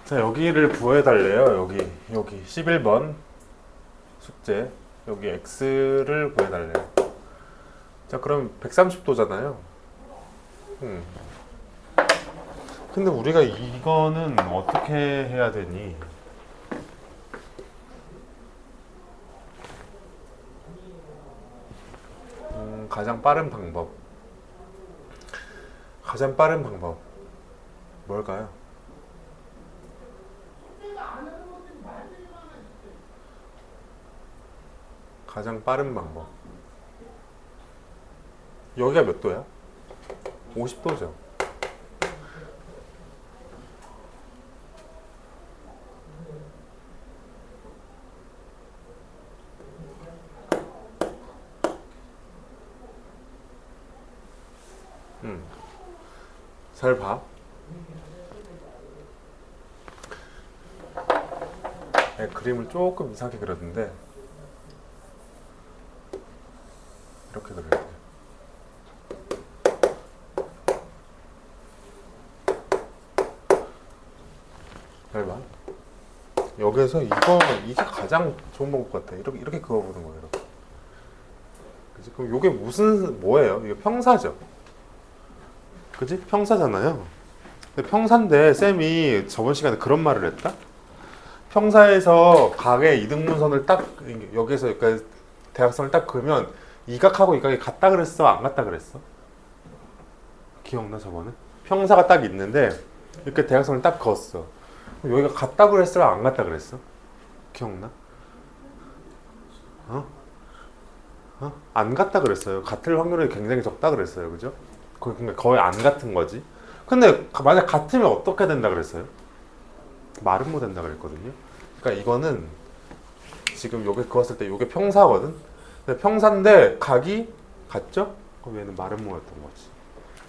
자, 여기를 구해달래요. 여기 11번 숙제. 여기 x를 구해달래요. 자, 그럼 130도잖아요. 근데 우리가 이거는 어떻게 해야 되니? 가장 빠른 방법. 가장 빠른 방법. 뭘까요? 가장 빠른 방법. 여기가 몇 도야? 50도죠. 잘 봐. 네, 그림을 조금 이상하게 그렸는데 이렇게 그려야 돼요. 잘 봐. 여기서 이게 가장 좋은 방법 같아. 이렇게 그어보는 거예요. 이렇게. 그치? 그럼 이게 뭐예요? 이게 평사죠. 그지? 평사잖아요. 근데 평사인데 쌤이 저번 시간에 그런 말을 했다? 평사에서 각의 이등분선을 딱 여기에서 여기까지 대각선을 딱 그으면 이 각하고 이 각이 같다 그랬어? 안 같다 그랬어? 기억나 저번에? 평사가 딱 있는데 이렇게 대각선을 딱 그었어. 여기가 같다 그랬어? 안 같다 그랬어? 기억나? 안 같다 그랬어요. 같을 확률이 굉장히 적다 그랬어요. 그죠? 거의 안 같은 거지. 근데 만약 같으면 어떻게 된다 그랬어요? 말은 못 된다 그랬거든요. 그러니까 이거는 지금 요게 그었을 때 요게 평사거든. 근데 평사인데 각이 같죠? 그럼 얘는 마름모였던 거지.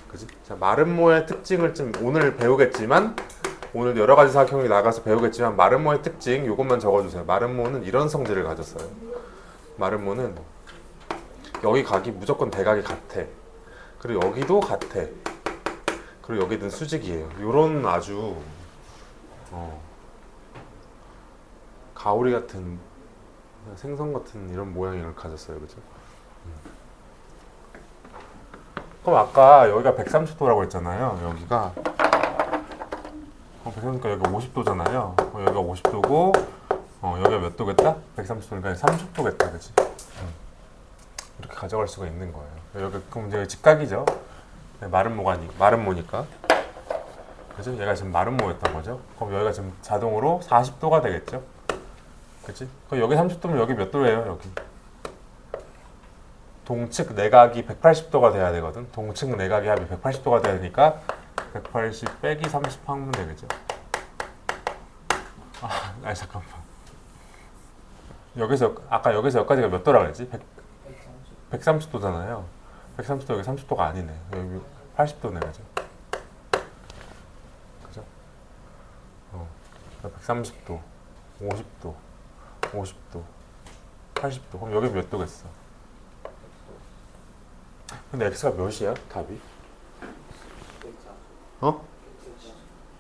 그지? 자, 마름모의 특징을 좀 오늘 배우겠지만 오늘 여러 가지 사각형이 나가서 배우겠지만 마름모의 특징 요것만 적어주세요. 마름모는 이런 성질을 가졌어요. 마름모는 여기 각이 무조건 대각이 같아. 그리고 여기도 같아. 그리고 여기는 수직이에요. 요런 아주 가오리 같은 생선 같은 이런 모양을 가졌어요. 그죠? 그럼 아까 여기가 130도라고 했잖아요. 여기가 130도니까 여기가 50도잖아요. 여기가 50도고 여기가 몇 도겠다? 130도니까 30도겠다. 그치? 이렇게 가져갈 수가 있는 거예요. 여기 그럼 이제 직각이죠. 마름모니까. 그죠? 얘가 지금 마름모였던 거죠. 그럼 여기가 지금 자동으로 40도가 되겠죠. 그치? 그럼 여기 30도면 여기 몇 도예요? 여기 동측 내각이 180도가 돼야 되거든. 동측 내각이 합이 180도가 돼야 되니까 180 빼기 30 하면 되겠죠. 잠깐만. 아까 여기서 여기까지가 몇 도라 그랬지? 130도잖아요. 130도 여기 30도가 아니네. 여기 80도네, 그죠? 그죠? 130도, 50도, 50도, 80도. 그럼 여기 몇 도겠어? 근데 x가 몇이야? 답이?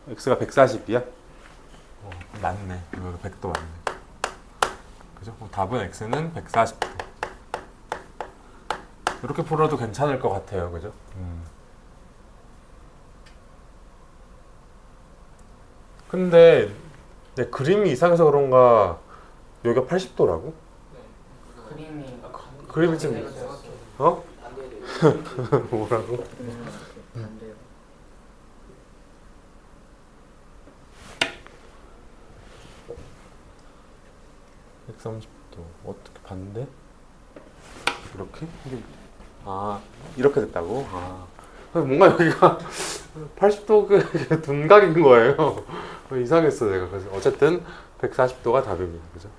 x가 140이야? 맞네. 여기 100도 맞네. 그죠? 그럼 답은 x는 140도. 이렇게 풀어도 괜찮을 것 같아요. 그죠? 근데 그림이 이상해서 그런가 여기가 80도라고? 그림이 지금 뭐라고? 130도 어떻게 반대? 이렇게? 이렇게 됐다고? 뭔가 여기가 80도 둔각인 거예요. 이상했어 내가. 그래서 어쨌든 140도가 답입니다. 그죠?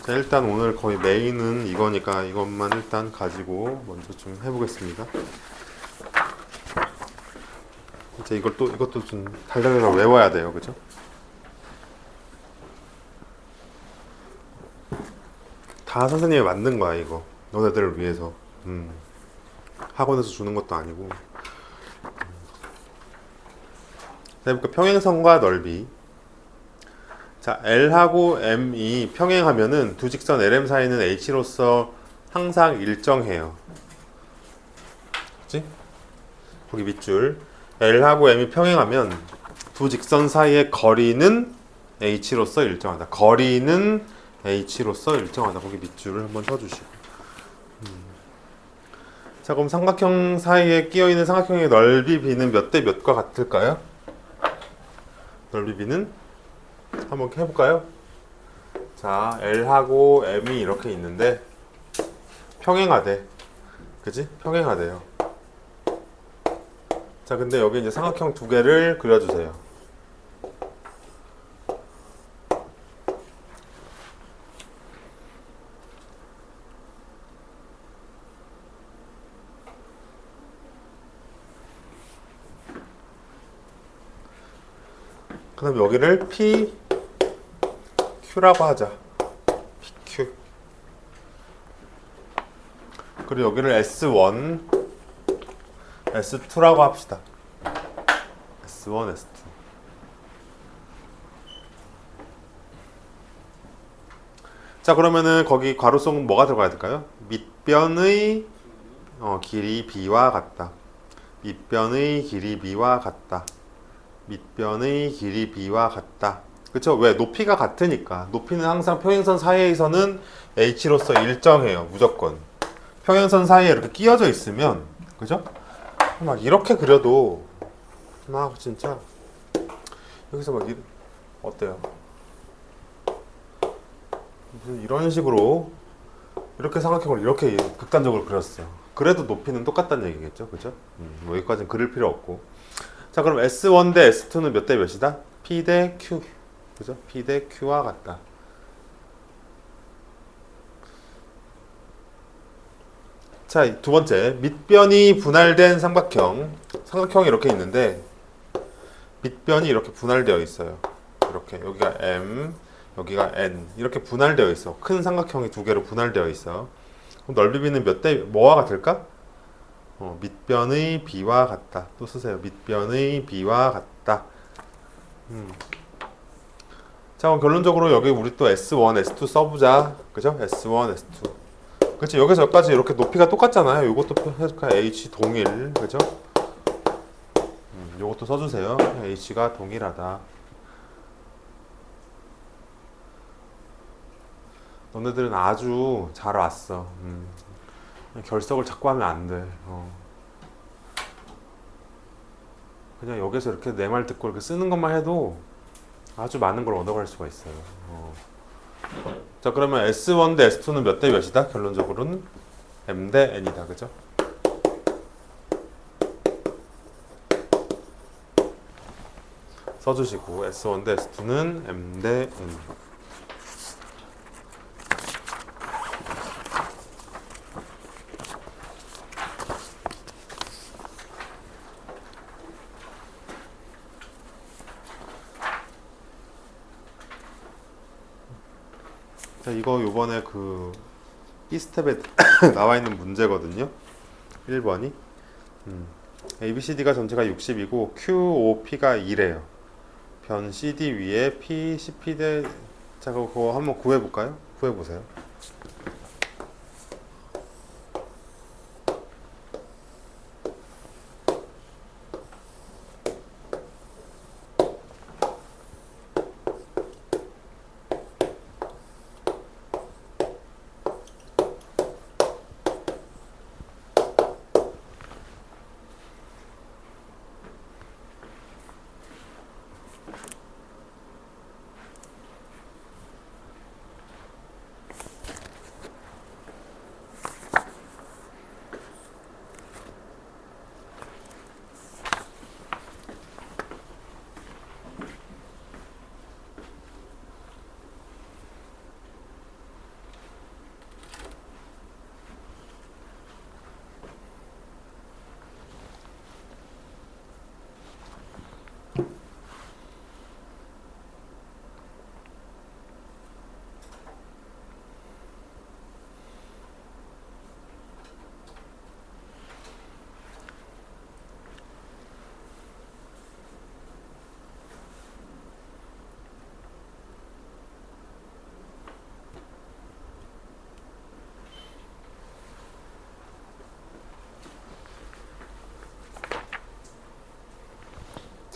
자, 일단 오늘 거의 메인은 이거니까 이것만 일단 가지고 먼저 좀 해보겠습니다. 이제 이것도 좀 달달달 외워야 돼요. 그죠? 다 선생님이 만든 거야 이거. 너네들을 위해서. 학원에서 주는 것도 아니고. 자, 해볼까? 평행선과 넓이. 자, L하고 M이 평행하면은 두 직선 LM 사이는 H로서 항상 일정해요. 그치? 거기 밑줄. L하고 M이 평행하면 두 직선 사이의 거리는 H로서 일정하다. 거리는 H로서 일정하다. 거기 밑줄을 한번 쳐주시고. 자, 그럼 삼각형 사이에 끼어있는 삼각형의 넓이 B는 몇 대 몇과 같을까요? 넓이 B는 한번 해볼까요? 자, L하고 M이 이렇게 있는데 평행하대. 그지? 평행하대요. 자, 근데 여기 이제 삼각형 두 개를 그려주세요. 그 다음 여기를 PQ라고 하자. PQ. 그리고 여기를 S1, S2라고 합시다. S1, S2. 자, 그러면은 거기 괄호 속은 뭐가 들어가야 될까요? 밑변의 길이 B와 같다. 밑변의 길이 B와 같다. 밑변의 길이 B와 같다. 그쵸? 왜? 높이가 같으니까. 높이는 항상 평행선 사이에서는 H로서 일정해요. 무조건. 평행선 사이에 이렇게 끼어져 있으면, 그죠? 막 이렇게 그려도, 막 진짜, 여기서 막, 어때요? 무슨 이런 식으로, 이렇게 삼각형을 이렇게 극단적으로 그렸어요. 그래도 높이는 똑같다는 얘기겠죠? 그죠? 뭐 여기까지는 그릴 필요 없고. 자, 그럼 S1 대 S2는 몇 대 몇이다? P 대 Q. 그죠? P 대 Q와 같다. 자, 두 번째. 밑변이 분할된 삼각형. 삼각형이 이렇게 있는데, 밑변이 이렇게 분할되어 있어요. 이렇게. 여기가 M, 여기가 N. 이렇게 분할되어 있어. 큰 삼각형이 두 개로 분할되어 있어. 그럼 넓이 B는 몇 대, 뭐와 같을까? 밑변의 B와 같다. 또 쓰세요. 밑변의 B와 같다. 자, 그럼 결론적으로 여기 우리 또 S1, S2 써보자. 그죠? S1, S2. 그치? 여기서 여기까지 이렇게 높이가 똑같잖아요. 이것도 해줄까? H 동일. 그죠? 요것도 써주세요. H가 동일하다. 너네들은 아주 잘 왔어. 결석을 자꾸 하면 안 돼. 그냥 여기서 이렇게 내 말 듣고 이렇게 쓰는 것만 해도 아주 많은 걸 얻어갈 수가 있어요. 자, 그러면 S1 대 S2는 몇 대 몇이다? 결론적으로는 M 대 N이다. 그죠? 써주시고 S1 대 S2는 M 대 N. 자, 이거 요번에 그 B스텝에 나와 있는 문제거든요. 1번이. ABCD가 전체가 60이고 QOP가 2래요. 변 CD 위에 P, CP 대, 자, 그거 한번 구해볼까요? 구해보세요.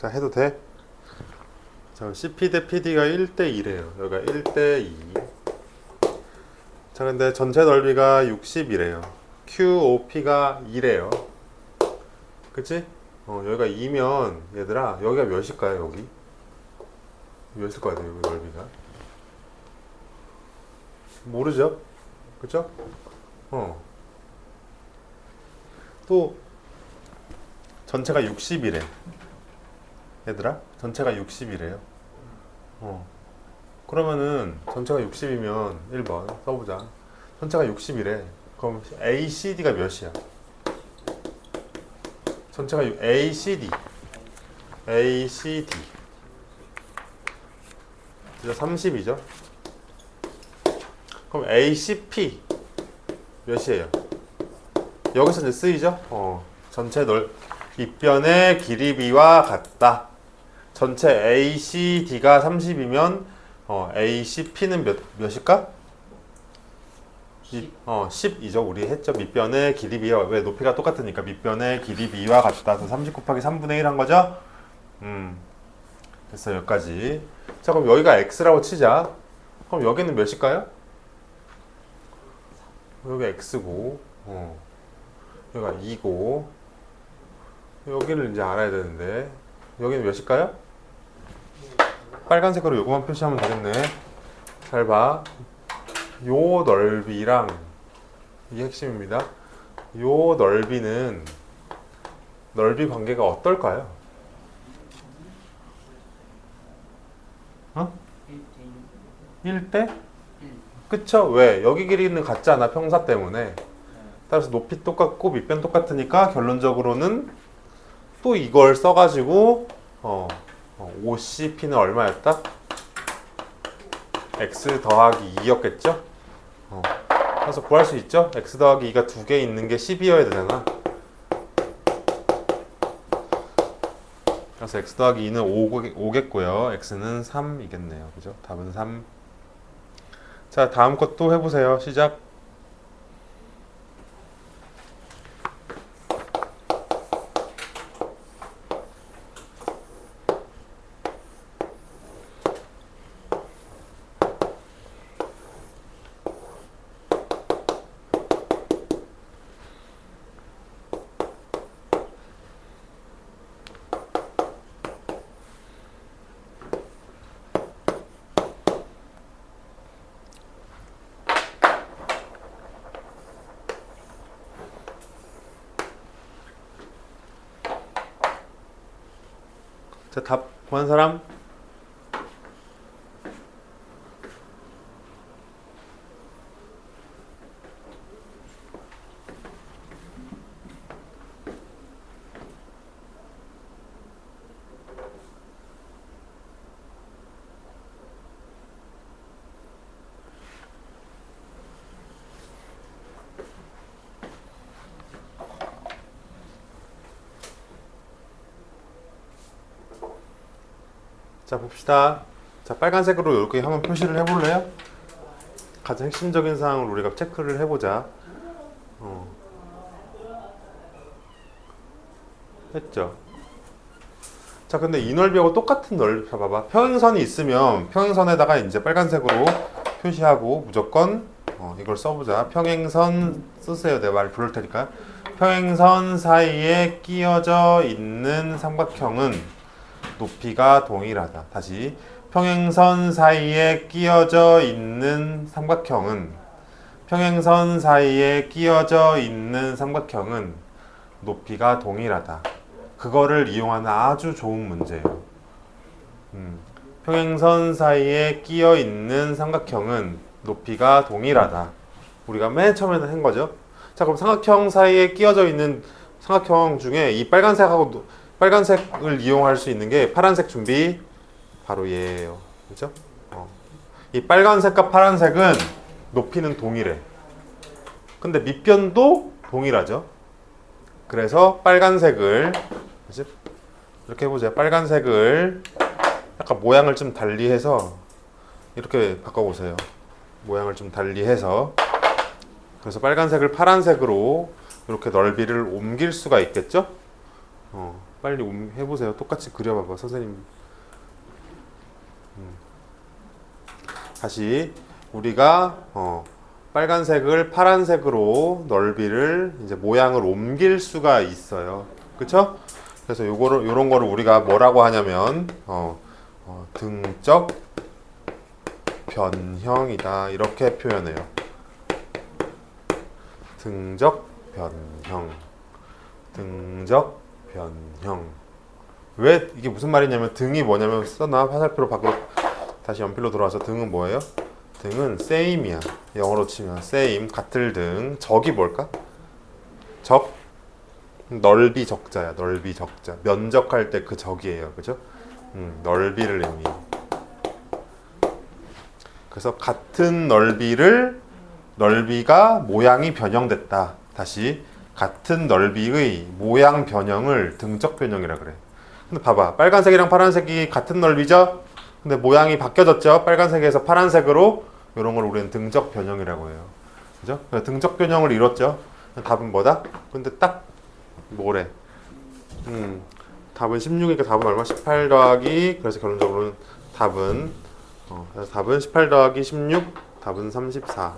자, 해도 돼? 자, CP 대 PD가 1대2래요. 여기가 1대2. 자, 근데 전체 넓이가 60이래요. QOP가 2래요. 그치? 여기가 2면 얘들아 여기가 몇일까요? 여기? 몇일 것 같아요? 여기 넓이가? 모르죠? 그쵸? 또 전체가 60이래. 얘들아 전체가 60이래요. 그러면은 전체가 60이면 1번 써보자. 전체가 60이래. 그럼 ACD가 몇이야? 전체가 ACD 진짜 30이죠? 그럼 ACP 몇이에요? 여기서 이제 쓰이죠? 전체 밑변의 길이 B와 같다. 전체 ACD가 30이면 ACP는 몇일까? 10이죠. 우리 했죠. 밑변의 길이 B와 왜 높이가 똑같으니까 밑변의 길이 B와 같다. 30 곱하기 3분의 1 한 거죠? 됐어요. 여기까지. 자, 그럼 여기가 X라고 치자. 그럼 여기는 몇일까요? 여기 X고, 여기가 2고, 여기를 이제 알아야 되는데, 여기는 몇일까요? 빨간색으로 요거만 표시하면 되겠네. 잘 봐. 요 넓이랑, 이게 핵심입니다. 요 넓이는, 넓이 관계가 어떨까요? 1대? 그쵸? 왜? 여기 길이는 같잖아. 평사 때문에. 따라서 높이 똑같고 밑변 똑같으니까 결론적으로는 또 이걸 써가지고 OCP는 얼마였다? X 더하기 2였겠죠? 그래서 구할 수 있죠? X 더하기 2가 두 개 있는 게 10이어야 되잖아. 그래서 X 더하기 2는 5겠고요. X는 3이겠네요. 그죠? 답은 3. 자, 다음 것도 해보세요. 시작. 자, 답 구한 사람? 자, 봅시다. 자, 빨간색으로 이렇게 한번 표시를 해볼래요? 가장 핵심적인 사항을 우리가 체크를 해보자. 했죠. 자, 근데 이 넓이하고 똑같은 넓이 봐봐. 평행선이 있으면 평행선에다가 이제 빨간색으로 표시하고 무조건 이걸 써보자. 평행선 쓰세요. 내 말 부를 테니까. 평행선 사이에 끼어져 있는 삼각형은 높이가 동일하다. 다시. 평행선 사이에 끼어져 있는 삼각형은 높이가 동일하다. 그거를 이용하는 아주 좋은 문제예요. 평행선 사이에 끼어 있는 삼각형은 높이가 동일하다. 우리가 맨 처음에는 한 거죠. 자, 그럼 삼각형 사이에 끼어져 있는 삼각형 중에 이 빨간색을 이용할 수 있는 게 파란색 준비 바로 얘예요. 그죠? 이 빨간색과 파란색은 높이는 동일해. 근데 밑변도 동일하죠. 그래서 빨간색을 이렇게 해보세요. 빨간색을 약간 모양을 좀 달리해서 이렇게 바꿔보세요. 모양을 좀 달리해서 그래서 빨간색을 파란색으로 이렇게 넓이를 옮길 수가 있겠죠? 빨리 해보세요. 똑같이 그려봐봐 선생님. 다시 우리가 빨간색을 파란색으로 넓이를 이제 모양을 옮길 수가 있어요. 그쵸? 그래서 요런 거를 우리가 뭐라고 하냐면 등적 변형이다 이렇게 표현해요. 등적 변형. 왜 이게 무슨 말이냐면 등이 뭐냐면 써놔 화살표로 밖으로 다시 연필로 돌아와서 등은 뭐예요? 등은 same이야. 영어로 치면 same 같을 등. 적이 뭘까? 적 넓이 적자야. 넓이 적자. 면적할 때 그 적이에요. 그죠? 넓이를 의미. 그래서 같은 넓이가 모양이 변형됐다. 다시 같은 넓이의 모양 변형을 등적 변형이라 그래. 근데 봐봐. 빨간색이랑 파란색이 같은 넓이죠? 근데 모양이 바뀌어졌죠? 빨간색에서 파란색으로. 이런 걸 우리는 등적 변형이라고 해요. 그죠? 등적 변형을 이뤘죠? 답은 뭐다? 근데 딱 뭐래? 답은 16이니까 답은 얼마? 18 더하기. 그래서 결론적으로는 그래서 답은 18 더하기 16. 답은 34.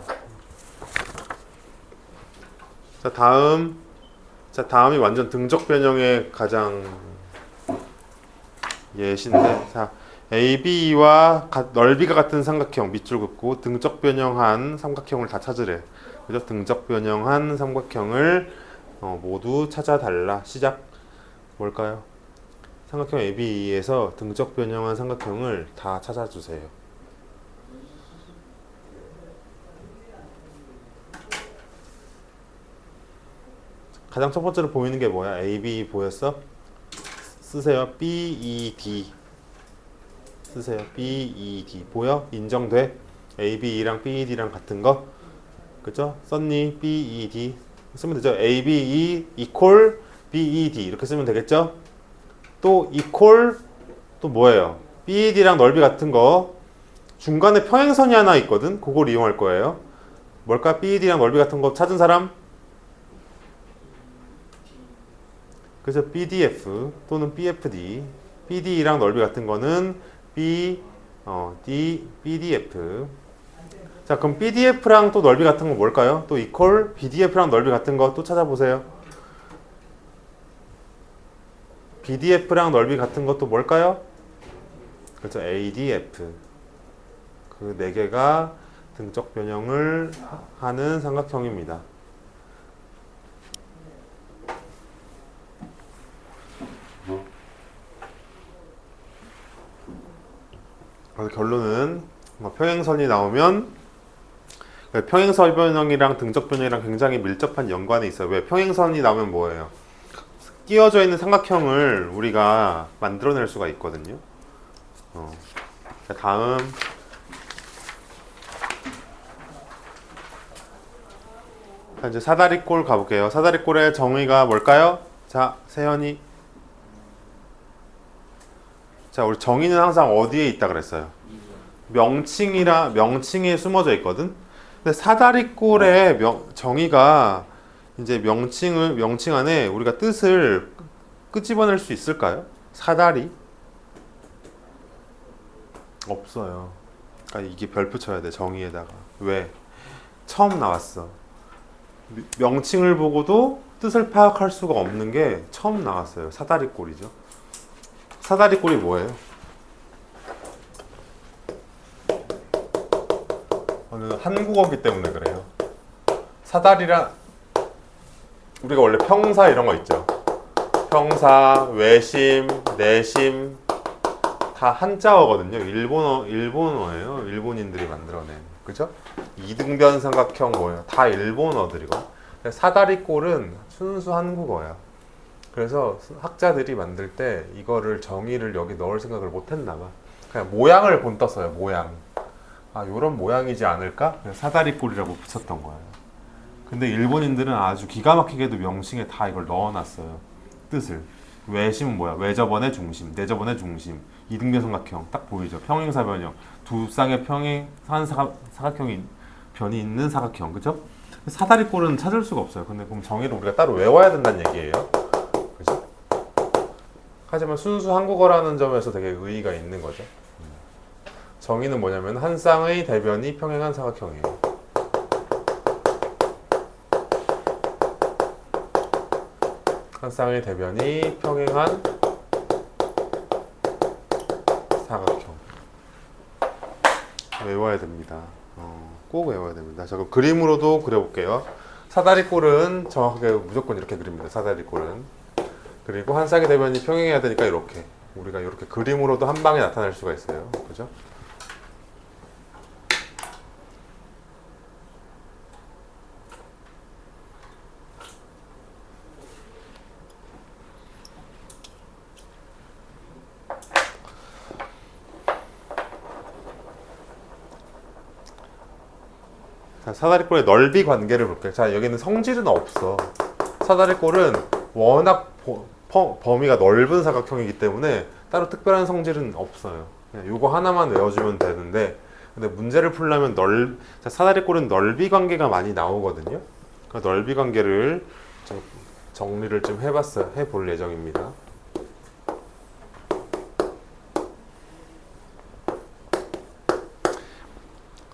자, 다음이 완전 등적 변형의 가장 예시인데, 자, AB와 넓이가 같은 삼각형 밑줄 긋고 등적 변형한 삼각형을 다 찾으래. 그죠? 등적 변형한 삼각형을 모두 찾아달라. 시작. 뭘까요? 삼각형 AB에서 등적 변형한 삼각형을 다 찾아주세요. 가장 첫 번째로 보이는 게 뭐야? AB 보였어? 쓰세요. BED 쓰세요. BED 보여? 인정돼? ABE랑 BED랑 같은 거? 그죠? 썼니? BED 쓰면 되죠? ABE equal BED 이렇게 쓰면 되겠죠? 또 equal 또 뭐예요? BED랑 넓이 같은 거 중간에 평행선이 하나 있거든? 그걸 이용할 거예요. 뭘까? BED랑 넓이 같은 거 찾은 사람? 그래서 BDF 또는 BFD, BD랑 넓이 같은 거는 BDF. 자, 그럼 BDF랑 또 넓이 같은 거 뭘까요? 또 equal BDF랑 넓이 같은 거 또 찾아보세요. BDF랑 넓이 같은 것도 뭘까요? 그렇죠, ADF. 그 네 개가 등적 변형을 하는 삼각형입니다. 그래서 결론은 평행선이 나오면 평행선 변형이랑 등적 변형이랑 굉장히 밀접한 연관이 있어요. 왜? 평행선이 나오면 뭐예요? 끼워져 있는 삼각형을 우리가 만들어낼 수가 있거든요. 자, 다음 자, 이제 사다리꼴 가볼게요. 사다리꼴의 정의가 뭘까요? 자, 세연이. 자, 우리 정의는 항상 어디에 있다 그랬어요? 명칭에 숨어져 있거든. 근데 사다리꼴의 정의가 이제 명칭 안에 우리가 뜻을 끄집어낼 수 있을까요? 사다리? 없어요. 그러니까 이게 별 붙여야 돼, 정의에다가. 왜? 처음 나왔어. 명칭을 보고도 뜻을 파악할 수가 없는 게 처음 나왔어요. 사다리꼴이죠. 사다리꼴이 뭐예요? 한국어기 때문에 그래요. 사다리랑 우리가 원래 평사 이런 거 있죠. 평사, 외심, 내심 다 한자어거든요. 일본어예요. 일본인들이 만들어낸. 그죠? 이등변 삼각형 뭐예요? 다 일본어들이고. 사다리꼴은 순수 한국어야. 그래서 학자들이 만들 때 이거를 정의를 여기 넣을 생각을 못 했나 봐. 그냥 모양을 본떴어요. 모양. 아, 요런 모양이지 않을까? 그래서 사다리꼴이라고 붙였던 거예요. 근데 일본인들은 아주 기가 막히게도 명칭에 다 이걸 넣어놨어요. 뜻을. 외심은 뭐야? 외접원의 중심, 내접원의 중심. 이등변 삼각형 딱 보이죠? 평행사 변형. 두 쌍의 평행한 사각형이 변이 있는 사각형. 그죠? 사다리꼴은 찾을 수가 없어요. 근데 그럼 정의를 우리가 따로 외워야 된다는 얘기예요. 그죠? 하지만 순수 한국어라는 점에서 되게 의의가 있는 거죠. 정의는 뭐냐면 한 쌍의 대변이 평행한 사각형이에요. 한 쌍의 대변이 평행한 사각형. 외워야 됩니다. 꼭 외워야 됩니다. 자, 그럼 그림으로도 그려볼게요. 사다리꼴은 정확하게 무조건 이렇게 그립니다. 사다리꼴은. 그리고 한 쌍의 대변이 평행해야 되니까 이렇게. 우리가 이렇게 그림으로도 한 방에 나타낼 수가 있어요. 그죠? 자, 사다리꼴의 넓이 관계를 볼게요. 자, 여기는 성질은 없어. 사다리꼴은 워낙 범위가 넓은 사각형이기 때문에 따로 특별한 성질은 없어요. 그냥 요거 하나만 외워주면 되는데, 근데 문제를 풀려면 자, 사다리꼴은 넓이 관계가 많이 나오거든요. 그 넓이 관계를 좀 정리를 좀 해볼 예정입니다.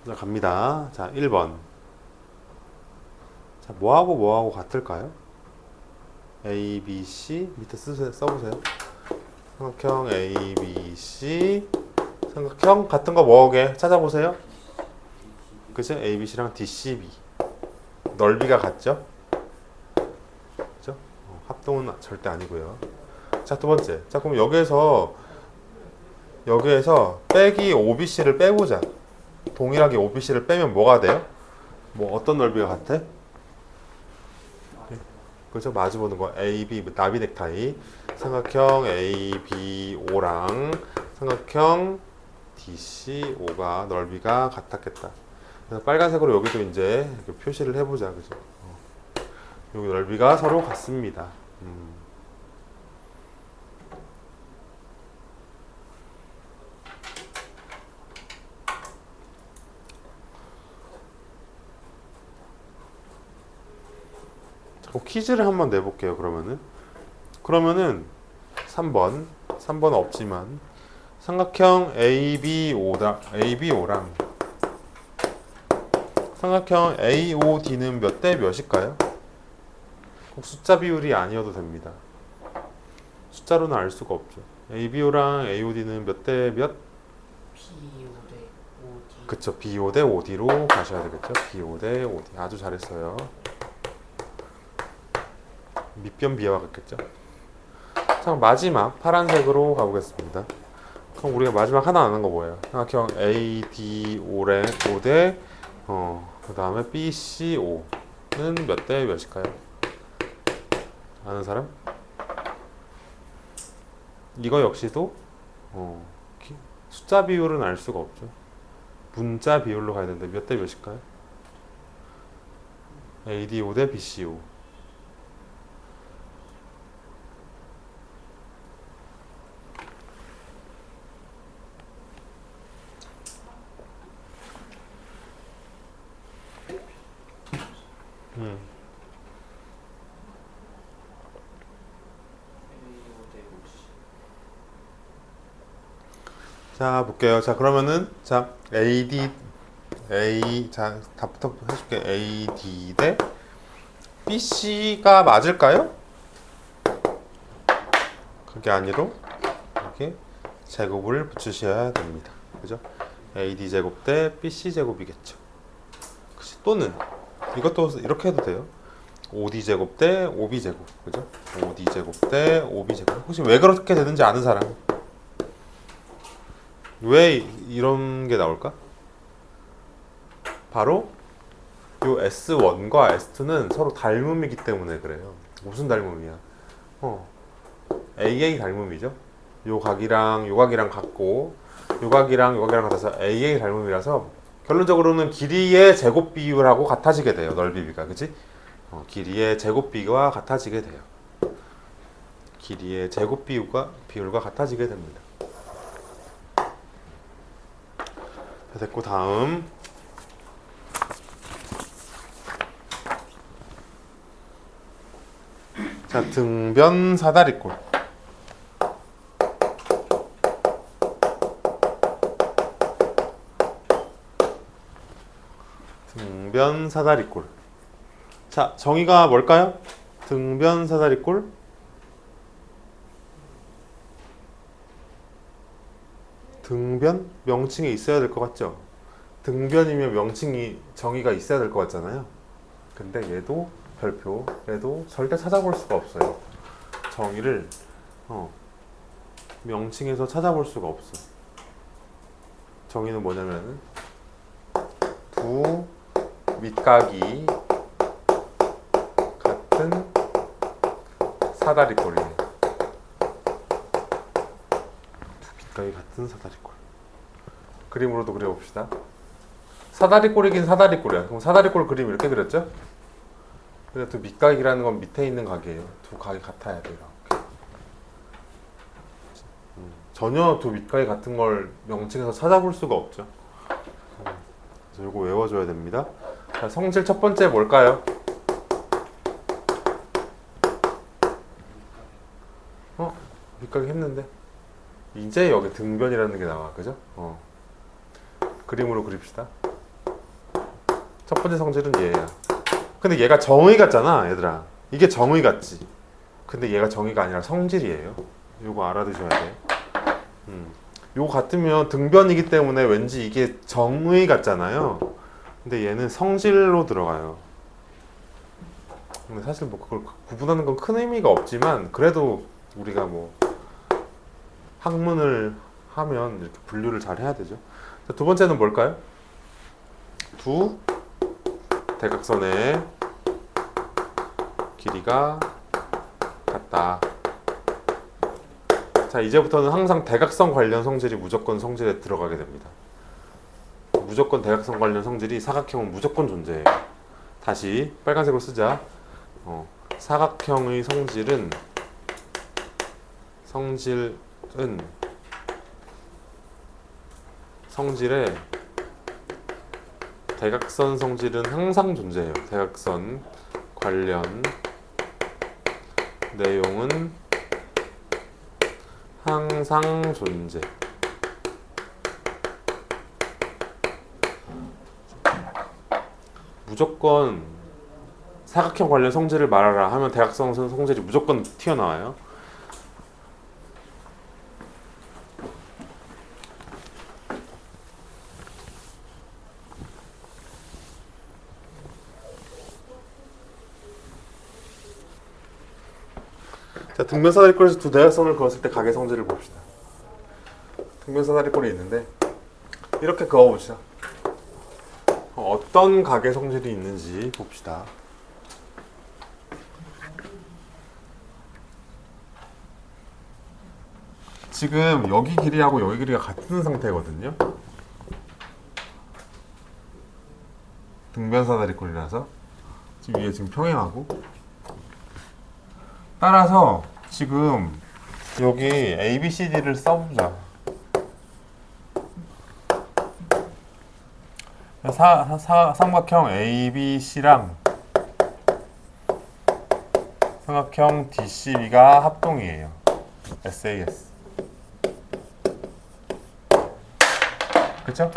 자, 갑니다. 자, 1번. 자, 뭐하고 같을까요? A, B, C 밑에 써보세요. 삼각형 A, B, C 삼각형 같은 거 뭐게 찾아보세요. 그죠? A, B, C랑 D, C, B 넓이가 같죠? 그죠? 합동은 절대 아니고요. 자, 두 번째. 자, 그럼 여기에서 빼기 OBC를 빼보자. 동일하게 OBC를 빼면 뭐가 돼요? 뭐 어떤 넓이가 같아? 그죠? 마주보는 거 AB 나비 넥타이 삼각형 ABO랑 삼각형 DCO가 넓이가 같았겠다. 그래서 빨간색으로 여기도 이제 이렇게 표시를 해보자. 그죠? 여기 넓이가 서로 같습니다. 퀴즈를 한번 내볼게요. 그러면은 3번 없지만 삼각형 ABO랑 삼각형 AOD는 몇 대 몇일까요? 꼭 숫자 비율이 아니어도 됩니다. 숫자로는 알 수가 없죠. ABO랑 AOD는 몇 대 몇? B5 대 5D. 그쵸. B5 대 5D로 가셔야 되겠죠. B5 대 5D. 아주 잘했어요. 밑변 비와 같겠죠. 자, 마지막 파란색으로 가보겠습니다. 그럼 우리가 마지막 하나 아는 거 뭐예요? 삼각형 ADO래 5대 그 다음에 BCO는 몇 대 몇일까요? 아는 사람? 이거 역시도 숫자 비율은 알 수가 없죠. 문자 비율로 가야 되는데 몇 대 몇일까요? AD5 대 BCO. 자, 볼게요. 자, 그러면은 자, 자, 답부터 해줄게. AD 대 BC가 맞을까요? 그게 아니로 이렇게 제곱을 붙이셔야 됩니다. 그죠? AD 제곱 대 BC 제곱이겠죠. 그치? 또는 이것도 이렇게 해도 돼요. OD 제곱 대 OB 제곱. 그죠? OD 제곱 대 OB 제곱. 혹시 왜 그렇게 되는지 아는 사람? 왜 이런 게 나올까? 바로 요 S1과 S2는 서로 닮음이기 때문에 그래요. 무슨 닮음이야? AA 닮음이죠. 요 각이랑 같고 요 각이랑 같아서 AA 닮음이라서 결론적으로는 길이의 제곱 비율하고 같아지게 돼요. 넓이비가. 그치? 길이의 제곱 비율과 같아지게 돼요. 길이의 제곱 비율과 같아지게 됩니다. 됐고, 다음. 자, 등변 사다리꼴. 등변 사다리꼴. 자, 정의가 뭘까요? 등변 사다리꼴. 등변? 명칭에 있어야 될 것 같죠? 등변이면 명칭이 정의가 있어야 될 것 같잖아요. 근데 얘도 별표에도 절대 찾아볼 수가 없어요. 정의를 명칭에서 찾아볼 수가 없어. 정의는 뭐냐면 두 밑각이 같은 사다리꼴이에요. 두 밑각이 같은 사다리꼴. 그림으로도 그려봅시다. 사다리꼴이긴 사다리꼴이야. 그럼 사다리꼴 그림 이렇게 그렸죠? 근데 두 밑각이라는 건 밑에 있는 각이에요. 두 각이 같아야 돼요. 이렇게. 전혀 두 밑각이 같은 걸 명칭에서 찾아볼 수가 없죠. 그래서 이거 외워줘야 됩니다. 자, 성질 첫 번째 뭘까요? 밑각이 했는데 이제 여기 등변이라는 게 나와, 그죠? 그림으로 그립시다. 첫 번째 성질은 얘야. 근데 얘가 정의 같잖아, 얘들아. 이게 정의 같지. 근데 얘가 정의가 아니라 성질이에요. 요거 알아두셔야 돼. 요거 같으면 등변이기 때문에 왠지 이게 정의 같잖아요. 근데 얘는 성질로 들어가요. 근데 사실 뭐 그걸 구분하는 건 큰 의미가 없지만 그래도 우리가 뭐 학문을 하면 이렇게 분류를 잘 해야 되죠. 자, 두 번째는 뭘까요? 두 대각선의 길이가 같다. 자, 이제부터는 항상 대각선 관련 성질이 무조건 성질에 들어가게 됩니다. 무조건 대각선 관련 성질이 사각형은 무조건 존재해요. 다시 빨간색으로 쓰자. 사각형의 성질에 대각선 성질은 항상 존재해요. 대각선 관련 내용은 항상 존재. 무조건 사각형 관련 성질을 말하라 하면 대각선 성질이 무조건 튀어나와요. 자, 등변사다리꼴에서 두 대각선을 그었을 때 각의 성질을 봅시다. 등변사다리꼴이 있는데 이렇게 그어봅시다. 어떤 각의 성질이 있는지 봅시다. 지금 여기 길이하고 여기 길이가 같은 상태거든요. 등변사다리꼴이라서 지금 위에 지금 평행하고, 따라서 지금 여기 ABCD를 써보자. 삼각형 ABC랑 삼각형 DCB가 합동이에요. SAS. 그쵸?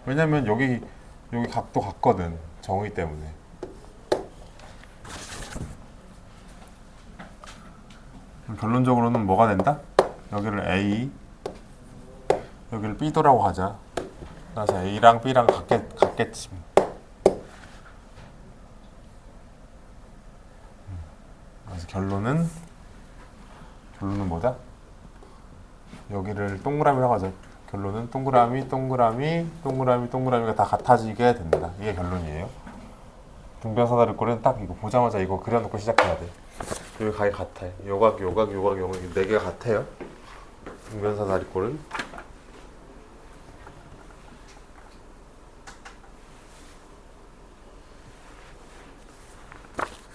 왜냐면 여기 각도 같거든. 정의 때문에. 결론적으로는 뭐가 된다? 여기를 A, 여기를 B도라고 하자. 그래서 A랑 B랑 같겠지. 그래서 결론은 뭐다? 여기를 동그라미라고 하자. 결론은 동그라미가 다 같아지게 된다. 이게 결론이에요. 등변사다리꼴은 딱 이거 보자마자 이거 그려놓고 시작해야 돼. 여기 각이 같아. 요각, 네 개가 같아요. 등변사다리꼴은.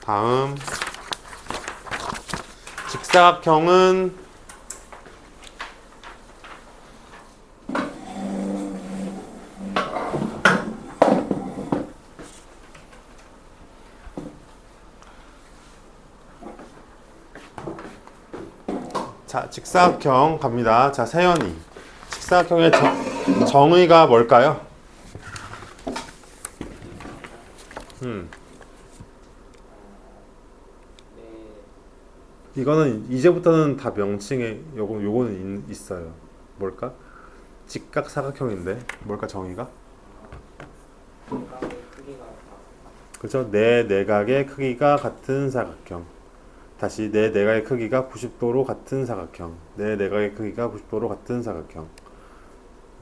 다음 직사각형은 자, 직사각형 갑니다. 자, 세연이 직사각형의 정의가 뭘까요? 음. 네. 이거는 이제부터는 다 명칭에 요거는 있어요. 뭘까? 직각사각형인데 뭘까 정의가? 내각의 크기가 다 그죠? 내 내각의 크기가 같은 사각형. 다시 내 내각의 크기가 90도로 같은 사각형. 내 내각의 크기가 90도로 같은 사각형.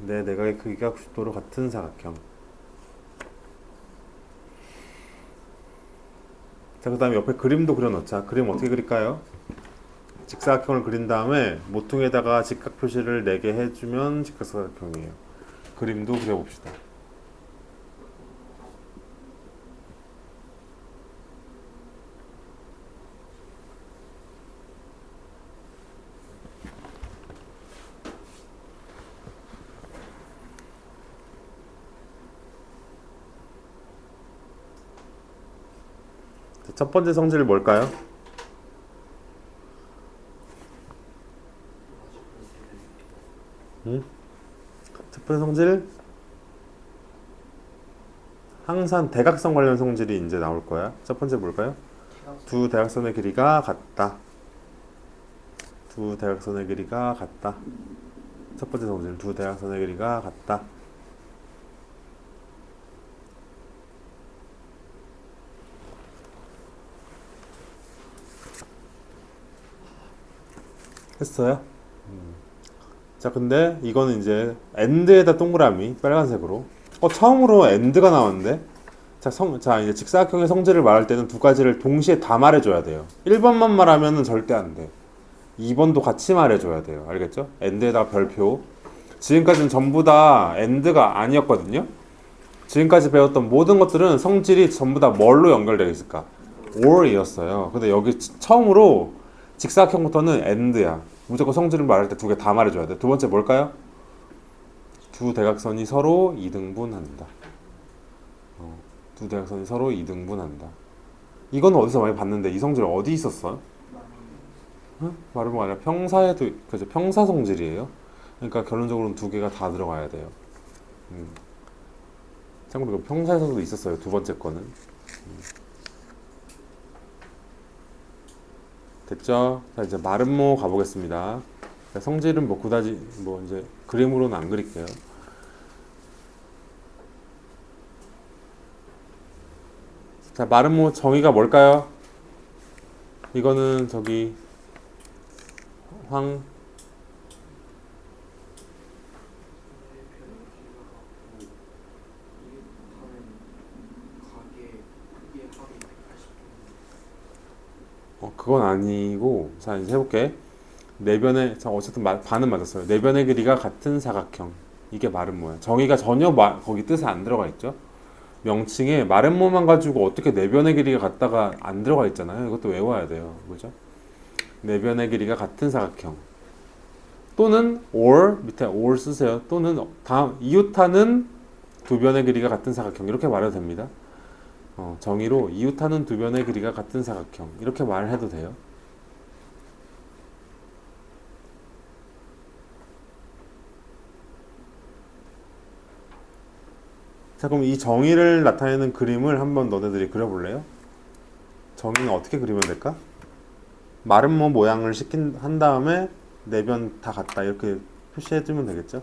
내 내각의 크기가 90도로 같은 사각형. 자, 그 다음에 옆에 그림도 그려놓자. 그림 어떻게 그릴까요? 직사각형을 그린 다음에 모퉁이에다가 직각 표시를 4개 해주면 직각사각형이에요. 그림도 그려봅시다. 자, 첫 번째 성질 뭘까요? 응? 첫 번째 성질 항상 대각선 관련 성질이 이제 나올 거야. 첫 번째 뭘까요? 대각선. 두 대각선의 길이가 같다. 두 대각선의 길이가 같다. 첫 번째 성질 두 대각선의 길이가 같다. 했어요? 자, 근데 이거는 이제 end에다 동그라미 빨간색으로. 처음으로 end가 나왔는데. 자, 이제 직사각형의 성질을 말할 때는 두 가지를 동시에 다 말해줘야 돼요. 1번만 말하면은 절대 안 돼. 2번도 같이 말해줘야 돼요. 알겠죠? end에다 별표. 지금까지는 전부 다 end가 아니었거든요. 지금까지 배웠던 모든 것들은 성질이 전부 다 뭘로 연결되어 있을까? or이었어요. 근데 여기 처음으로 직사각형부터는 end야. 무조건 성질을 말할 때 두 개 다 말해줘야 돼. 두 번째 뭘까요? 두 대각선이 서로 이등분한다. 두 대각선이 서로 이등분한다. 이거는 어디서 많이 봤는데 이 성질 어디 있었어? 말해보면 아니라 평사에도 그죠? 평사 성질이에요. 그러니까 결론적으로는 두 개가 다 들어가야 돼요. 참고로 이거 평사에서도 있었어요. 두 번째 거는. 됐죠? 자, 이제 마름모 가보겠습니다. 성질은 뭐 그다지 뭐 이제 그림으로는 안 그릴게요. 자, 마름모 정의가 뭘까요? 이거는 저기 황 그건 아니고, 자 이제 해볼게. 내변의 자 어쨌든 반은 맞았어요. 내변의 길이가 같은 사각형. 이게 마름모야. 정의가 전혀 거기 뜻에 안 들어가 있죠. 명칭에 마름모만 가지고 어떻게 내변의 길이가 같다가 안 들어가 있잖아요. 이것도 외워야 돼요. 그죠? 내변의 길이가 같은 사각형. 또는 or 밑에 or 쓰세요. 또는 다음 이웃하는 두 변의 길이가 같은 사각형. 이렇게 말해도 됩니다. 정의로 이웃하는 두 변의 길이가 같은 사각형. 이렇게 말해도 돼요. 자, 그럼 이 정의를 나타내는 그림을 한번 너네들이 그려볼래요? 정의는 어떻게 그리면 될까? 마름모 모양을 한 다음에 내변 다 같다 이렇게 표시해주면 되겠죠?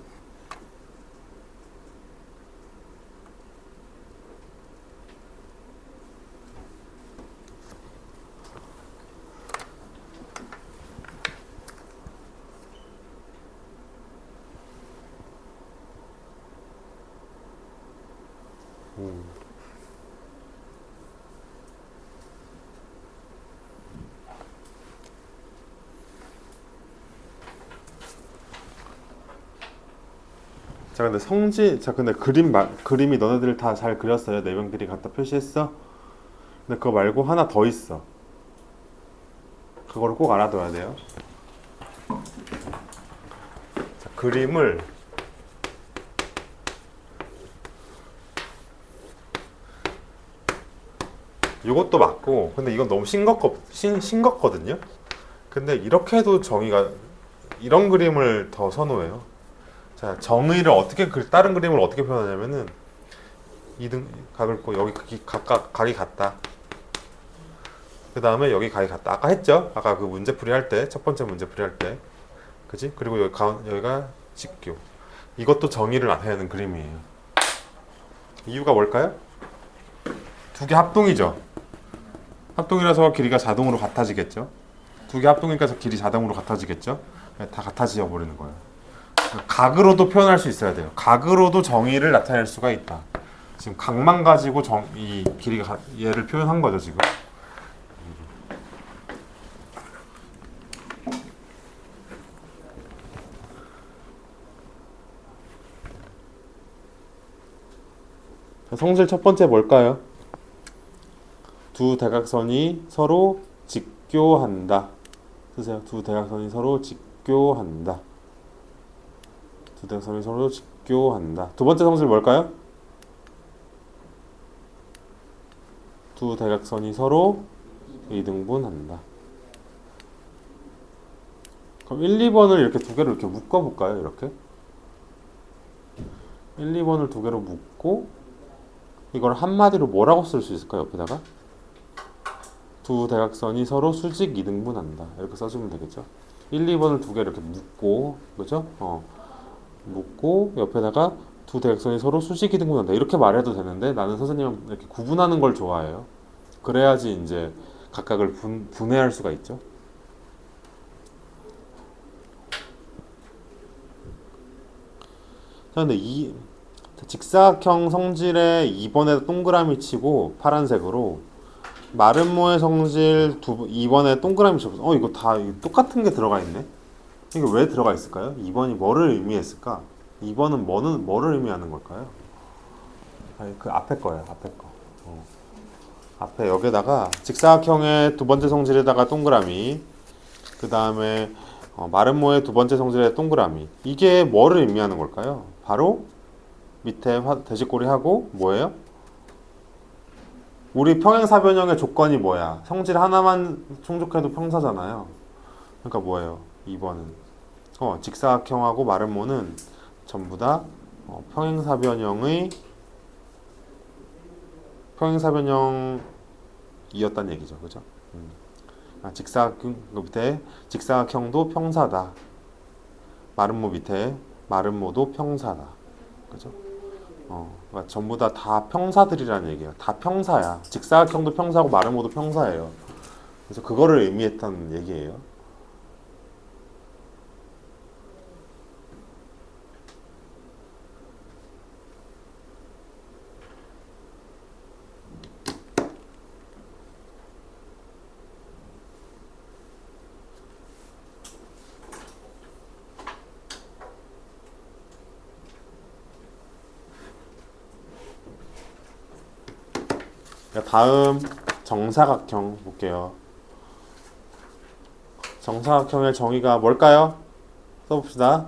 자, 근데 근데 그림이 너네들 다 잘 그렸어요. 내변 길이 갖다 표시했어. 근데 그거 말고 하나 더 있어. 그거를 꼭 알아둬야 돼요. 자, 그림을 이것도 맞고, 근데 이건 너무 싱겁거든요. 근데 이렇게 해도 정의가 이런 그림을 더 선호해요. 자, 정의를 다른 그림을 어떻게 표현하냐면은 2등 각을 고 여기 각각 각이 같다. 그 다음에 여기 각이 같다. 아까 했죠? 아까 그 문제풀이 할 때, 첫 번째 문제풀이 할 때, 그지? 그리고 여기가 직교. 이것도 정의를 해야 하는 그림이에요. 이유가 뭘까요? 두 개 합동이죠. 합동이라서 길이가 자동으로 같아지겠죠. 두 개 합동이니까 길이 자동으로 같아지겠죠. 다 같아져 버리는 거예요. 각으로도 표현할 수 있어야 돼요. 각으로도 정의를 나타낼 수가 있다. 지금 각만 가지고 이 길이가 얘를 표현한 거죠 지금. 성질 첫 번째 뭘까요? 두 대각선이 서로 직교한다. 쓰세요. 두 대각선이 서로 직교한다. 두 대각선이 서로 직교한다. 두 번째 성질 뭘까요? 두 대각선이 서로 이등분한다. 그럼 1, 2번을 이렇게 두 개로 이렇게 묶어볼까요? 이렇게 1, 2번을 두 개로 묶고 이걸 한마디로 뭐라고 쓸 수 있을까요? 옆에다가 두 대각선이 서로 수직 이등분한다. 이렇게 써주면 되겠죠. 1, 2번을 두 개 이렇게 묶고, 그죠? 묶고 옆에다가 두 대각선이 서로 수직 이등분한다. 이렇게 말해도 되는데 나는 선생님 이렇게 구분하는 걸 좋아해요. 그래야지 이제 각각을 분해할 수가 있죠. 자, 근데 이 직사각형 성질에 2번에 동그라미 치고 파란색으로 마름모의 성질 2번에 동그라미 쳐서 이거 다 똑같은 게 들어가 있네. 이게 왜 들어가 있을까요? 2번이 뭐를 의미했을까? 2번은 뭐를 의미하는 걸까요? 아니, 그 앞에 거예요. 앞에 거. 앞에 여기다가 직사각형의 두 번째 성질에다가 동그라미, 그 다음에 마름모의 두 번째 성질에 동그라미. 이게 뭐를 의미하는 걸까요? 바로 밑에 대식고리 하고 뭐예요? 우리 평행사변형의 조건이 뭐야? 성질 하나만 충족해도 평사잖아요. 그러니까 뭐예요? 2번은 직사각형하고 마름모는 전부 다 평행사변형이었다는 얘기죠, 그죠? 직사각형 밑에 직사각형도 평사다. 마름모 밑에 마름모도 평사다, 그죠? 그러니까 전부 다 평사들이라는 얘기예요. 다 평사야. 직사각형도 평사고 마름모도 평사예요. 그래서 그거를 의미했다는 얘기예요. 다음 정사각형 볼게요. 정사각형의 정의가 뭘까요? 써봅시다.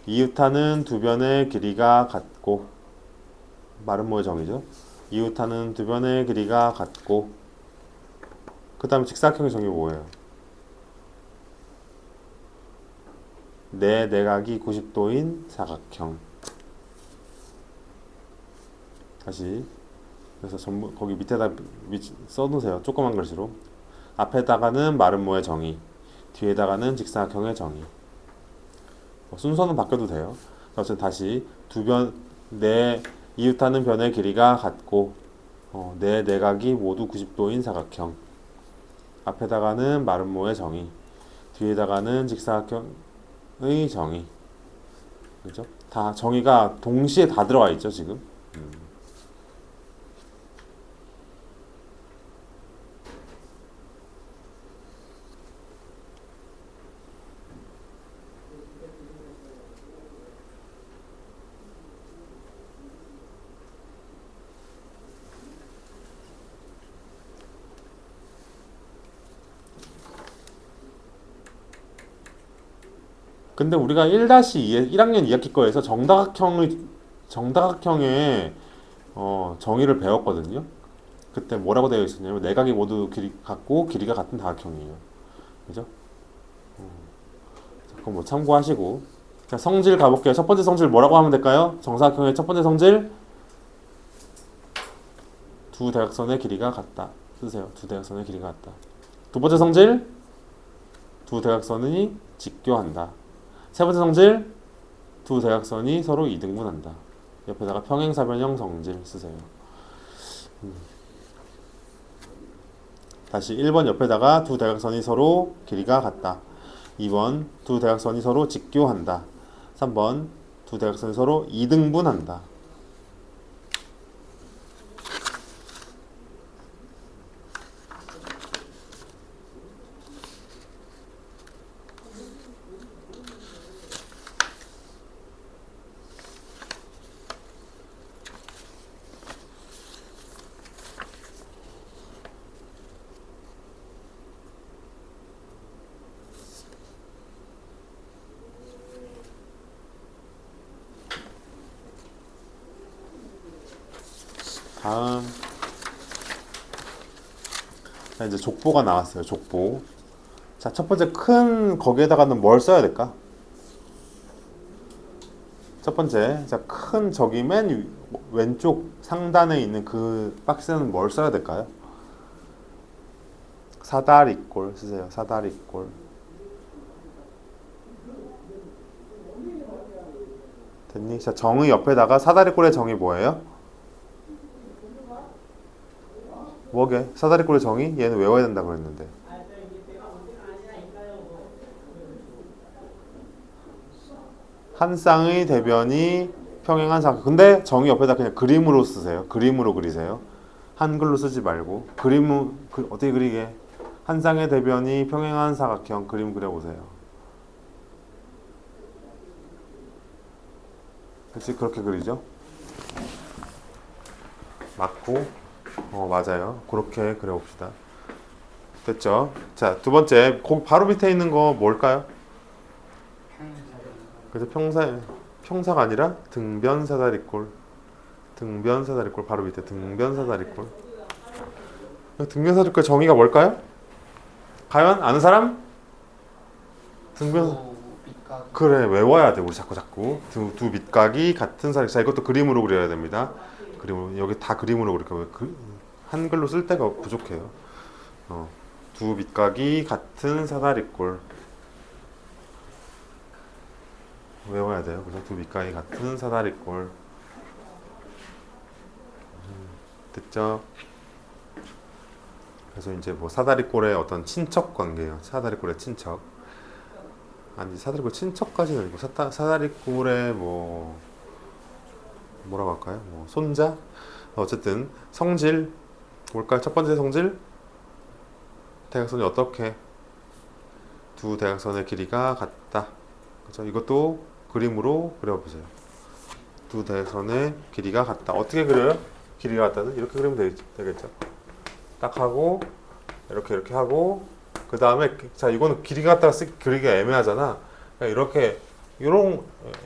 이웃하는 두 변의 길이가 같고, 마름모의 정의죠. 이웃하는 두 변의 길이가 같고, 그 다음에 직사각형의 정의 뭐예요? 네 내각이 90도인 사각형. 다시. 그래서 전부 거기 밑에다 써놓으세요. 조그만 글씨로. 앞에다가는 마름모의 정의, 뒤에다가는 직사각형의 정의. 순서는 바뀌어도 돼요. 어쨌든 다시 네 이웃하는 변의 길이가 같고 네 내각이 모두 90도인 사각형. 앞에다가는 마름모의 정의, 뒤에다가는 직사각형의 정의. 그죠? 다 정의가 동시에 다 들어가 있죠 지금. 근데 우리가 1-2 2학년 2학기 거에서 정다각형의 정의를 배웠거든요. 그때 뭐라고 되어 있었냐면 내각이 모두 길이 같고 길이가 같은 다각형이에요. 그죠? 그럼 뭐 참고하시고. 자, 성질 가볼게요. 첫 번째 성질 뭐라고 하면 될까요? 정사각형의 첫 번째 성질 두 대각선의 길이가 같다. 쓰세요. 두 대각선의 길이가 같다. 두 번째 성질, 두 대각선이 직교한다. 세 번째 성질, 두 대각선이 서로 이등분한다. 옆에다가 평행사변형 성질 쓰세요. 다시 1번 옆에다가 두 대각선이 서로 길이가 같다. 2번 두 대각선이 서로 직교한다. 3번 두 대각선이 서로 이등분한다. 다음 자, 이제 족보가 나왔어요. 족보. 자, 첫 번째 큰 거기에다가는 뭘 써야 될까? 첫 번째, 자, 큰 저기 맨 왼쪽 상단에 있는 그 박스는 뭘 써야 될까요? 사다리꼴 쓰세요. 사다리꼴. 됐니? 자, 정의 옆에다가 사다리꼴의 정의 뭐예요? 뭐게? 사다리꼴의 정의? 얘는 외워야 된다 그랬는데. 한 쌍의 대변이 평행한 사각. 근데 정의 옆에다 그냥 그림으로 쓰세요. 그림으로 그리세요. 한글로 쓰지 말고 어떻게 그리게? 한 쌍의 대변이 평행한 사각형 그림 그려보세요. 그렇지 그렇게 그리죠? 맞고 맞아요. 그렇게 그려봅시다. 됐죠? 자, 두 번째 바로 밑에 있는 거 뭘까요? 그래서 평사가 아니라 등변사다리꼴. 등변사다리꼴 바로 밑에 등변사다리꼴. 등변사다리꼴 정의가 뭘까요? 과연 아는 사람? 등변 그래 외워야 돼 우리 자꾸 두 밑각이 같은 사다리. 자 이것도 그림으로 그려야 됩니다. 그림으로 여기 다 그림으로 그릴게요. 한글로 쓸 데가 부족해요. 두 밑각이 같은 사다리꼴 외워야 돼요. 그래서 두 밑각이 같은 사다리꼴. 됐죠? 그래서 이제 뭐 사다리꼴의 어떤 친척 관계예요. 사다리꼴의 친척. 아니 사다리꼴 친척까지는 아니고 사다리꼴의 뭐라고 할까요? 뭐 손자? 어쨌든 성질 뭘까요? 첫 번째 성질 대각선이 어떻게 두 대각선의 길이가 같다. 그렇죠? 이것도 그림으로 그려보세요. 두 대각선의 길이가 같다. 어떻게 그려요? 길이가 같다는 이렇게 그리면 되겠죠. 딱 하고 이렇게 하고 그 다음에 자 이거는 길이가 같다가 그리기가 애매하잖아. 이렇게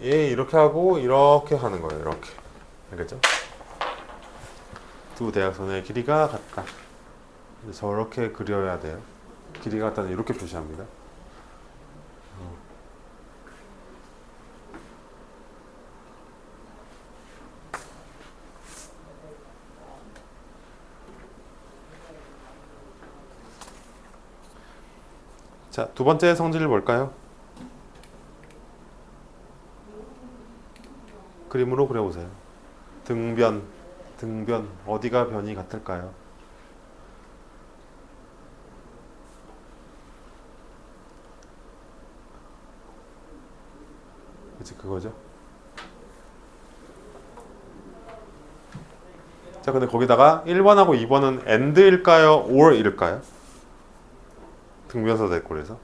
얘 이렇게 하고 이렇게 하는 거예요. 이렇게 알겠죠? 두 대각선의 길이가 같다. 저렇게 그려야 돼요. 길이가 같다는 이렇게 표시합니다. 자, 두 번째 성질이 뭘까요? 그림으로 그려보세요. 등변 어디가 변이 같을까요? 그치 그거죠. 자 근데 거기다가 1번하고 2번은 AND일까요? OR일까요? 등변사 대꼴에서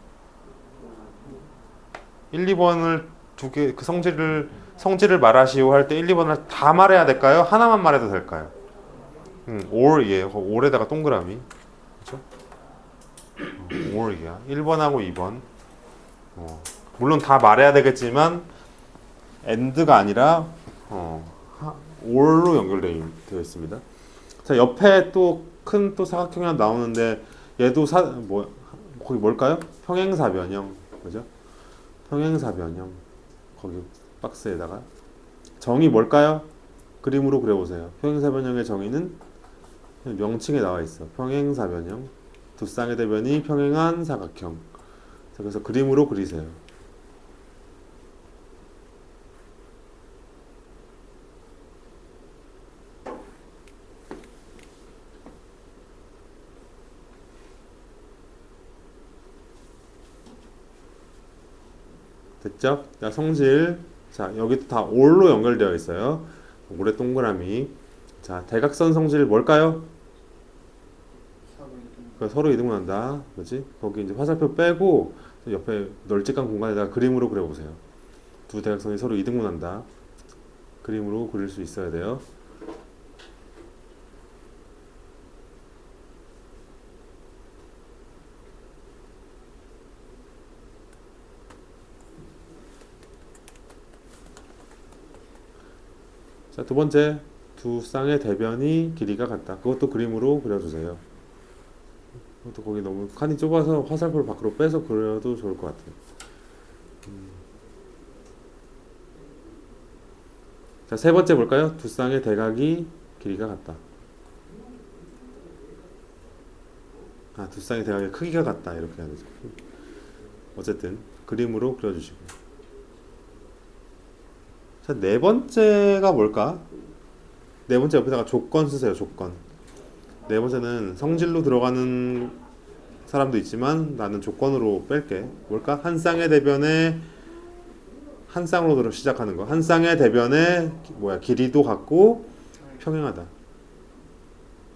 1, 2번을 두 개 그 성질을 말하시오 할 때 1, 2번을 다 말해야 될까요? 하나만 말해도 될까요? OR이에요. OR에다가 동그라미. 그렇죠? OR이야. 1번하고 2번. 물론 다 말해야 되겠지만 AND가 아니라 OR로 연결되어 있습니다. 자, 옆에 또 큰 사각형이 하나 나오는데 얘도 거기 뭘까요? 평행사변형. 그죠? 평행사변형. 거기 박스에다가 정의 뭘까요? 그림으로 그려보세요. 평행사변형의 정의는 명칭에 나와 있어. 평행사변형. 두 쌍의 대변이 평행한 사각형. 자, 그래서 그림으로 그리세요. 됐죠? 자, 성질. 자, 여기도 다 올로 연결되어 있어요. 올의 동그라미. 자, 대각선 성질 뭘까요? 서로 이동. 서로 이동한다. 그렇지? 거기 이제 화살표 빼고 옆에 널찍한 공간에다가 그림으로 그려보세요. 두 대각선이 서로 이등분한다. 그림으로 그릴 수 있어야 돼요. 자, 두 번째. 두 쌍의 대변이 길이가 같다. 그것도 그림으로 그려주세요. 그것도 거기 너무 칸이 좁아서 화살표를 밖으로 빼서 그려도 좋을 것 같아요. 자, 세 번째 볼까요? 두 쌍의 대각이 길이가 같다. 아, 두 쌍의 대각의 크기가 같다. 이렇게 해야 되죠. 어쨌든 그림으로 그려주시고. 자, 네 번째가 뭘까? 네 번째 옆에다가 조건 쓰세요. 조건. 네 번째는 성질로 들어가는 사람도 있지만 나는 조건으로 뺄게. 뭘까? 한 쌍의 대변에 한 쌍으로 들어 시작하는 거. 한 쌍의 대변에 길이도 같고 평행하다.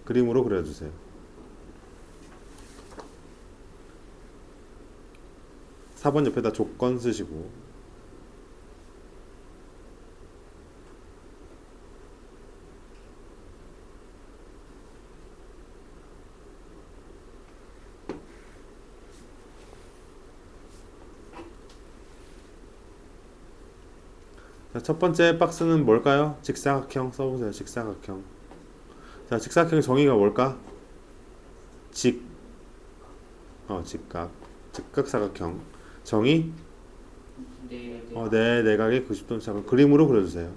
그림으로 그려주세요. 4번 옆에다 조건 쓰시고. 자, 첫 번째 박스는 뭘까요? 직사각형 써보세요. 직사각형. 자, 직사각형의 정의가 뭘까? 직각. 직각사각형. 정의? 네. 네, 내각의 90도 작은 그림으로 그려주세요.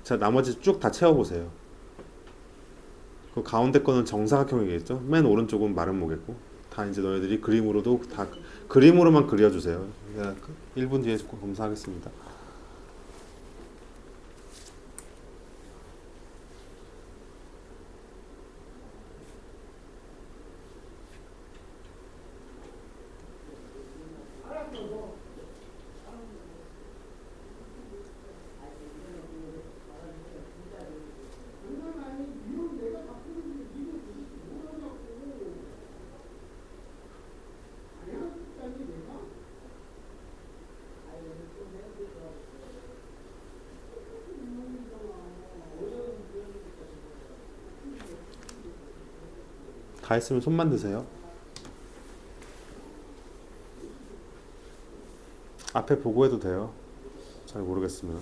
자, 나머지 쭉 다 채워보세요. 그 가운데 거는 정사각형이겠죠? 맨 오른쪽은 마름모겠고. 다 이제 너희들이 그림으로도 다 그림으로만 그려주세요. 내가 1분 뒤에 검사하겠습니다. 다 했으면 손만 드세요. 앞에 보고 해도 돼요. 잘 모르겠으면.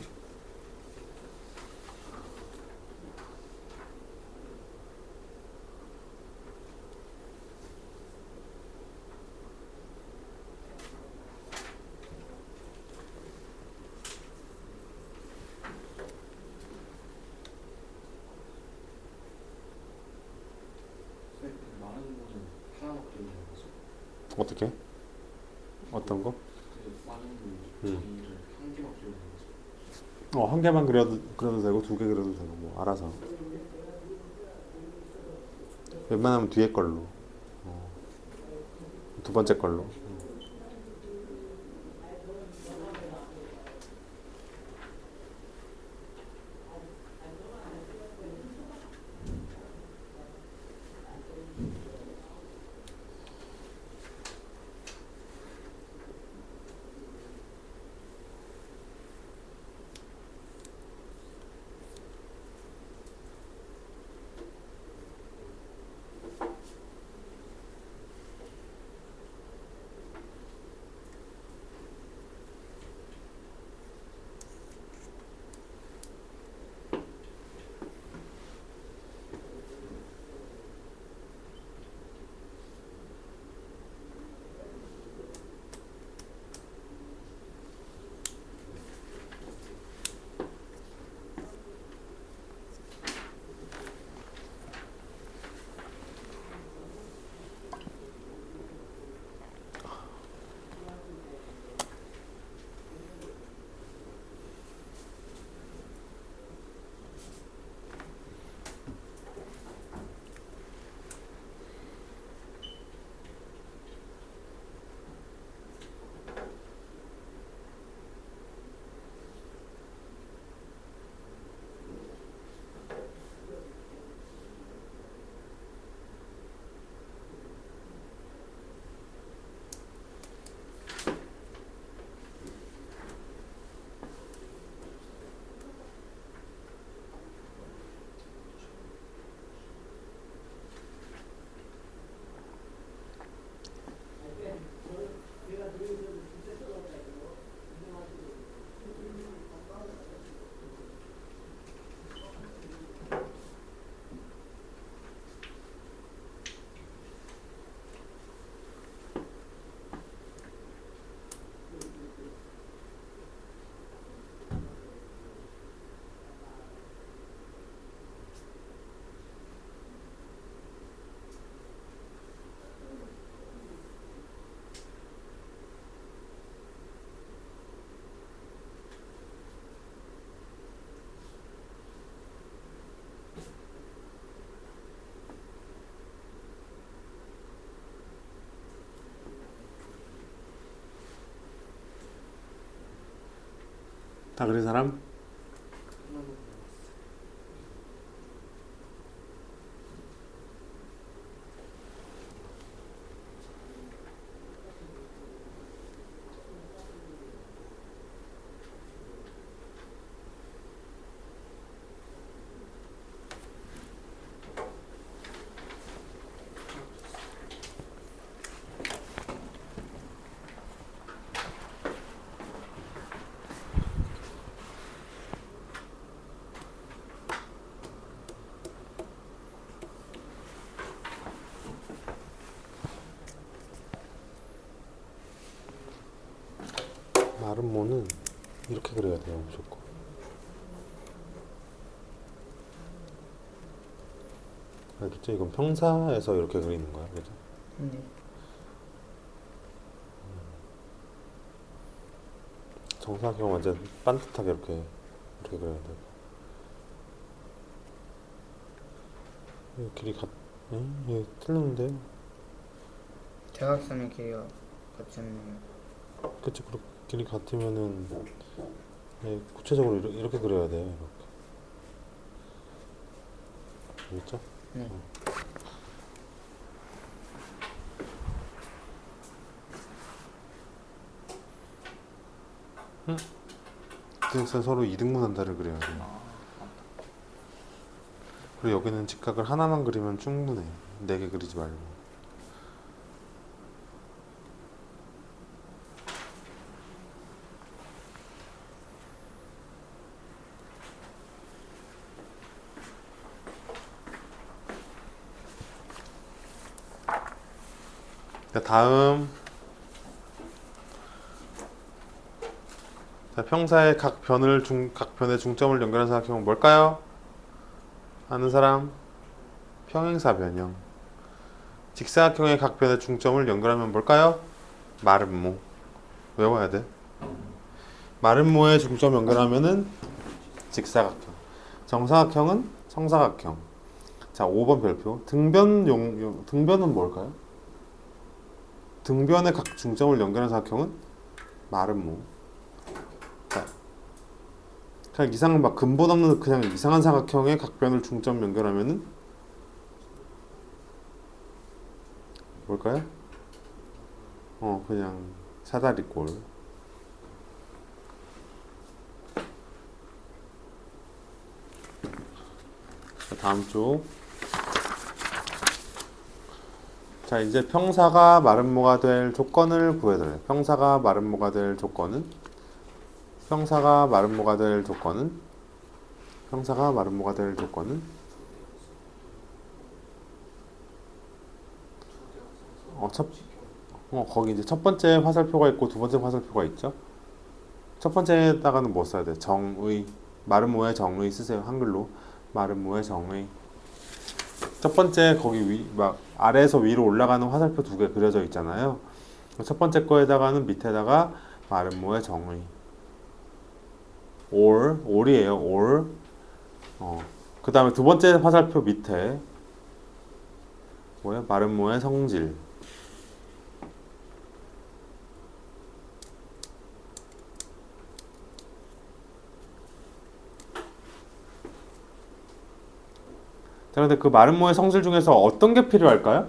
많은 거는 하나밖에 없는 거죠. 어떻게? 어떤 거? 많은 음. 거를 한 개밖에 없는 거죠. 한 개만 그려도 되고 두 개 그려도 되고 뭐 알아서. 웬만하면 뒤에 걸로. 두 번째 걸로. 다 그린 사람? 하나만 남았어. 마른 모는 이렇게 그려야 돼요, 무조건. 알겠죠? 이건 평사에서 이렇게 그리는 거야, 그죠? 네. 정사각형 완전 반듯하게 이렇게 그려야 돼. 이 길이 얘 틀렸는데? 대각선의 길이가 같지 않네요. 그치, 그렇게 길이 같으면은 구체적으로 이렇게 그려야 돼요, 이렇게. 알겠죠? 네. 그래서 서로 이등분한다를 그려야 돼요. 그리고 여기는 직각을 하나만 그리면 충분해. 4개 그리지 말고. 자, 다음. 자, 평사의 각 변의 중점을 연결한 사각형은 뭘까요? 아는 사람? 평행사 변형. 직사각형의 각 변의 중점을 연결하면 뭘까요? 마름모. 외워야 돼. 마름모의 중점 연결하면은 직사각형. 정사각형은 성사각형. 자, 5번 별표. 등변은 뭘까요? 등변의 각 중점을 연결한 사각형은 마름모. 자, 그냥 막 근본 없는 그냥 이상한 사각형의 각변을 중점 연결하면은 뭘까요? 그냥 사다리꼴. 자, 다음 쪽. 자, 이제 평사가 마름모가 될 조건을 구해달래요. 평사가 마름모가 될 조건은 거기 이제 첫 번째 화살표가 있고 두 번째 화살표가 있죠. 첫 번째에다가는 뭐 써야 돼? 정의. 마름모의 정의 쓰세요. 한글로. 마름모의 정의. 첫 번째 거기 막 아래에서 위로 올라가는 화살표 2개 그려져 있잖아요. 첫 번째 거에다가는 밑에다가 마름모의 정의. 올이에요. 그 다음에 두 번째 화살표 밑에 뭐야? 마름모의 성질. 자, 근데 그 마름모의 성질 중에서 어떤 게 필요할까요?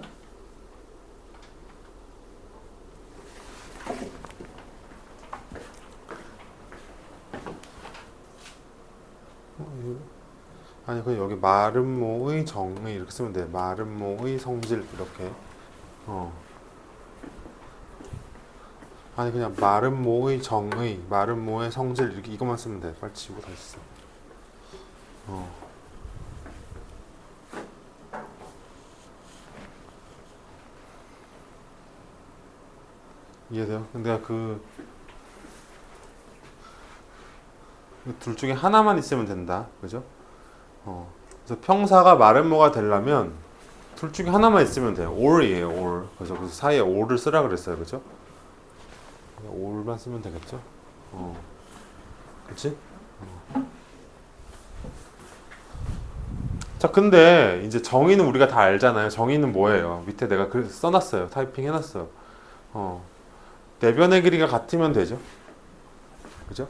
아니, 그 여기 마름모의 정의 이렇게 쓰면 돼. 마름모의 성질 이렇게. 아니, 그냥 마름모의 정의, 마름모의 성질 이렇게 이것만 쓰면 돼. 빨리 지우고 다시 써. 이해돼요? 근데 그 둘 중에 하나만 있으면 된다. 그죠? 그래서 평사가 마름모가 되려면 둘 중에 하나만 있으면 돼요. or이에요, or. 그래서 그 사이에 or를 쓰라 그랬어요. 그죠? or만 쓰면 되겠죠? 그치? 자, 근데 이제 정의는 우리가 다 알잖아요. 정의는 뭐예요? 밑에 내가 써놨어요. 타이핑 해놨어요. 내변의 길이가 같으면 되죠. 그죠?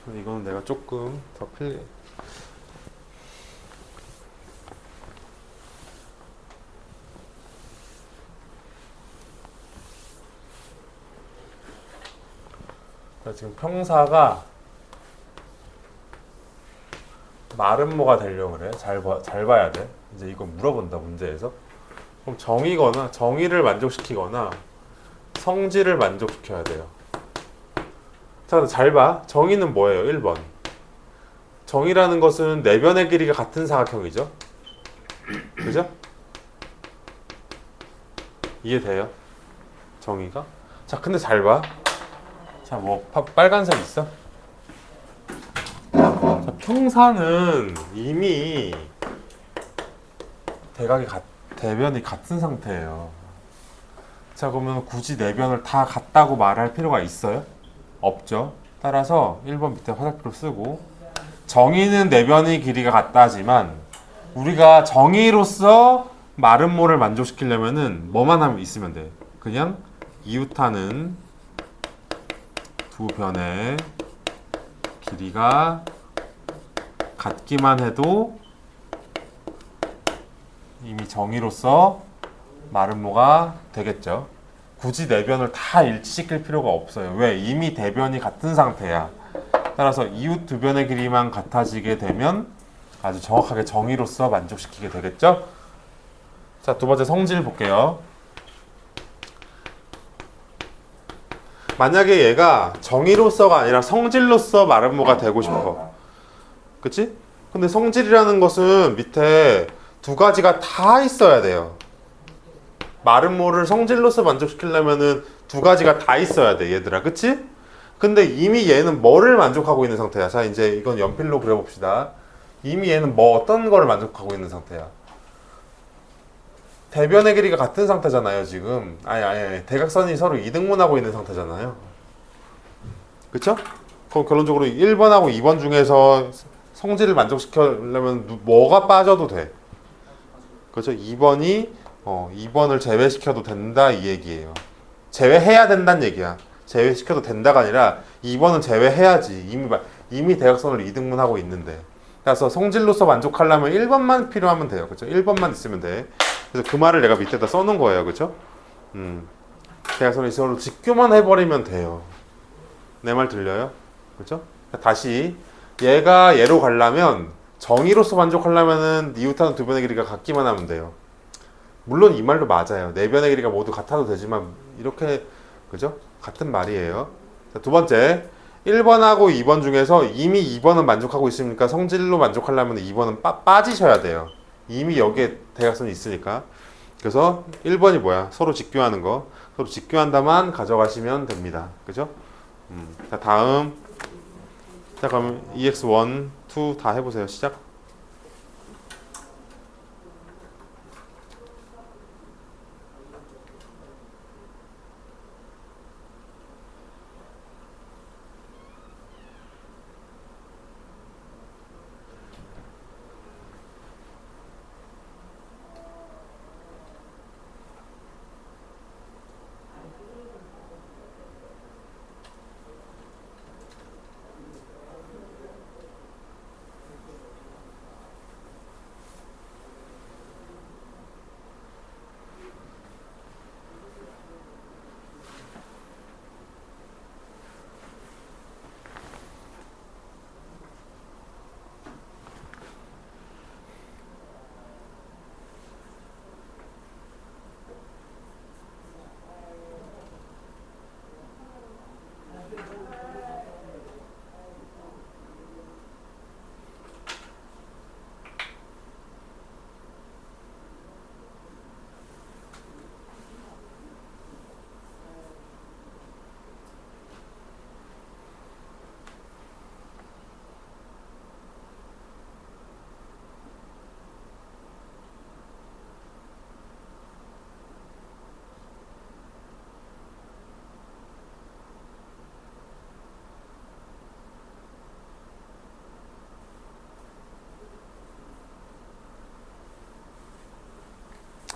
이거는 내가 조금 더 필. 지금 평사가 마름모가 되려고 그래. 잘 봐야 돼. 이제 이거 물어본다 문제에서. 그럼 정의를 만족시키거나 성질을 만족시켜야 돼요. 자, 잘 봐. 정의는 뭐예요? 1번. 정의라는 것은 내변의 길이가 같은 사각형이죠. 그죠? 이해돼요? 정의가? 자, 근데 잘 봐. 자, 뭐 빨간색 있어? 자, 평사는 이미 대변이 같은 상태예요. 자, 그러면 굳이 내변을 다 같다고 말할 필요가 있어요? 없죠. 따라서 1번 밑에 화살표를 쓰고, 정의는 내변의 길이가 같다지만 우리가 정의로서 마름모를 만족시키려면은 뭐만 하면 있으면 돼. 그냥 이웃하는 두 변의 길이가 같기만 해도 이미 정의로서 마름모가 되겠죠. 굳이 내변을 다 일치시킬 필요가 없어요. 왜? 이미 대변이 같은 상태야. 따라서 이웃 두 변의 길이만 같아지게 되면 아주 정확하게 정의로서 만족시키게 되겠죠. 자, 두 번째 성질 볼게요. 만약에 얘가 정의로서가 아니라 성질로서 마름모가 되고 싶어. 그치? 근데 성질이라는 것은 밑에 두 가지가 다 있어야 돼요. 마름모를 성질로서 만족시키려면은 두 가지가 다 있어야 돼, 얘들아. 그치? 근데 이미 얘는 뭐를 만족하고 있는 상태야? 자, 이제 이건 연필로 그려봅시다. 이미 얘는 어떤 거를 만족하고 있는 상태야? 대변의 길이가 같은 상태잖아요, 지금. 아니. 대각선이 서로 이등분하고 있는 상태잖아요. 그쵸? 그럼 결론적으로 1번하고 2번 중에서 성질을 만족시키려면 뭐가 빠져도 돼? 그렇죠? 2번을 제외시켜도 된다 이 얘기예요. 제외해야 된다는 얘기야. 제외시켜도 된다가 아니라 2번은 제외해야지. 이미 대각선을 이등분하고 있는데. 그래서 성질로서 만족하려면 1번만 필요하면 돼요. 그렇죠? 1번만 있으면 돼. 그래서 그 말을 내가 밑에다 써놓은 거예요. 그렇죠? 대각선을 서로 직교만 해버리면 돼요. 내 말 들려요? 그렇죠? 다시 얘가 얘로 가려면 정의로서 만족하려면은 이웃하는 두 변의 길이가 같기만 하면 돼요. 물론 이 말도 맞아요. 네 변의 길이가 모두 같아도 되지만 이렇게 그죠? 같은 말이에요. 자, 두 번째 1번하고 2번 중에서 이미 2번은 만족하고 있으니까 성질로 만족하려면 2번은 빠지셔야 돼요. 이미 여기에 대각선이 있으니까. 그래서 1번이 뭐야? 서로 직교하는 거. 서로 직교한다만 가져가시면 됩니다. 그죠? 자, 다음. 자, 그럼 EX1, 2 다 해보세요. 시작.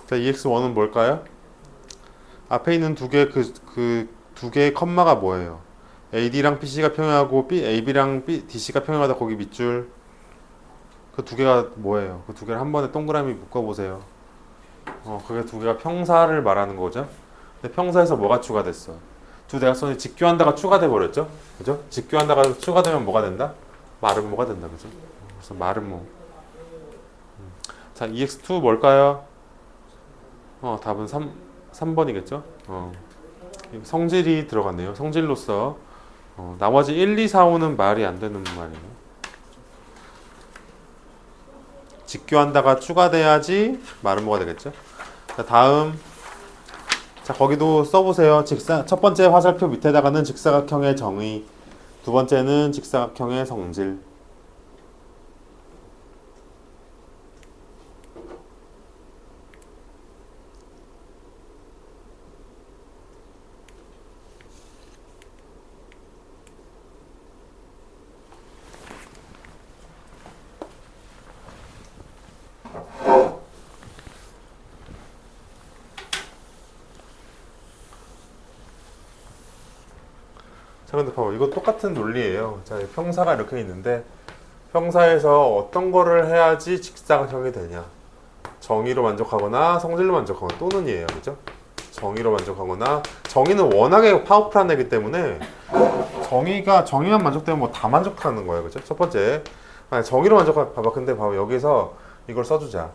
자, EX1은 뭘까요? 앞에 있는 두 개의 컴마가 뭐예요? AD랑 BC가 평행하고 AB랑 DC가 평행하다 거기 밑줄. 그 두 개가 뭐예요? 그 두 개를 한 번에 동그라미 묶어보세요. 그게 두 개가 평사를 말하는 거죠. 근데 평사에서 뭐가 추가됐어? 두 대각선이 직교한다가 추가돼 버렸죠. 그죠? 직교한다가 추가되면 뭐가 된다? 마름모가 된다. 그죠? 그래서 마름모. 자, EX2 뭘까요? 답은 3번이겠죠? 성질이 들어갔네요. 성질로서. 나머지 1, 2, 4, 5는 말이 안 되는 말이에요. 직교한다가 추가돼야지 마름모가 되겠죠? 자, 다음. 자, 거기도 써보세요. 첫 번째 화살표 밑에다가는 직사각형의 정의, 두 번째는 직사각형의 성질. 자, 근데 봐봐. 이거 똑같은 논리예요. 자, 평사가 이렇게 있는데 평사에서 어떤 거를 해야지 직사각형이 되냐? 정의로 만족하거나 성질로 만족하거나 또는이에요. 그죠? 정의로 만족하거나, 정의는 워낙에 파워풀한 애기 때문에 정의만 만족되면 뭐 다 만족하는 거예요. 그죠? 첫 번째. 아니, 정의로 봐봐. 근데 봐봐. 여기서 이걸 써주자.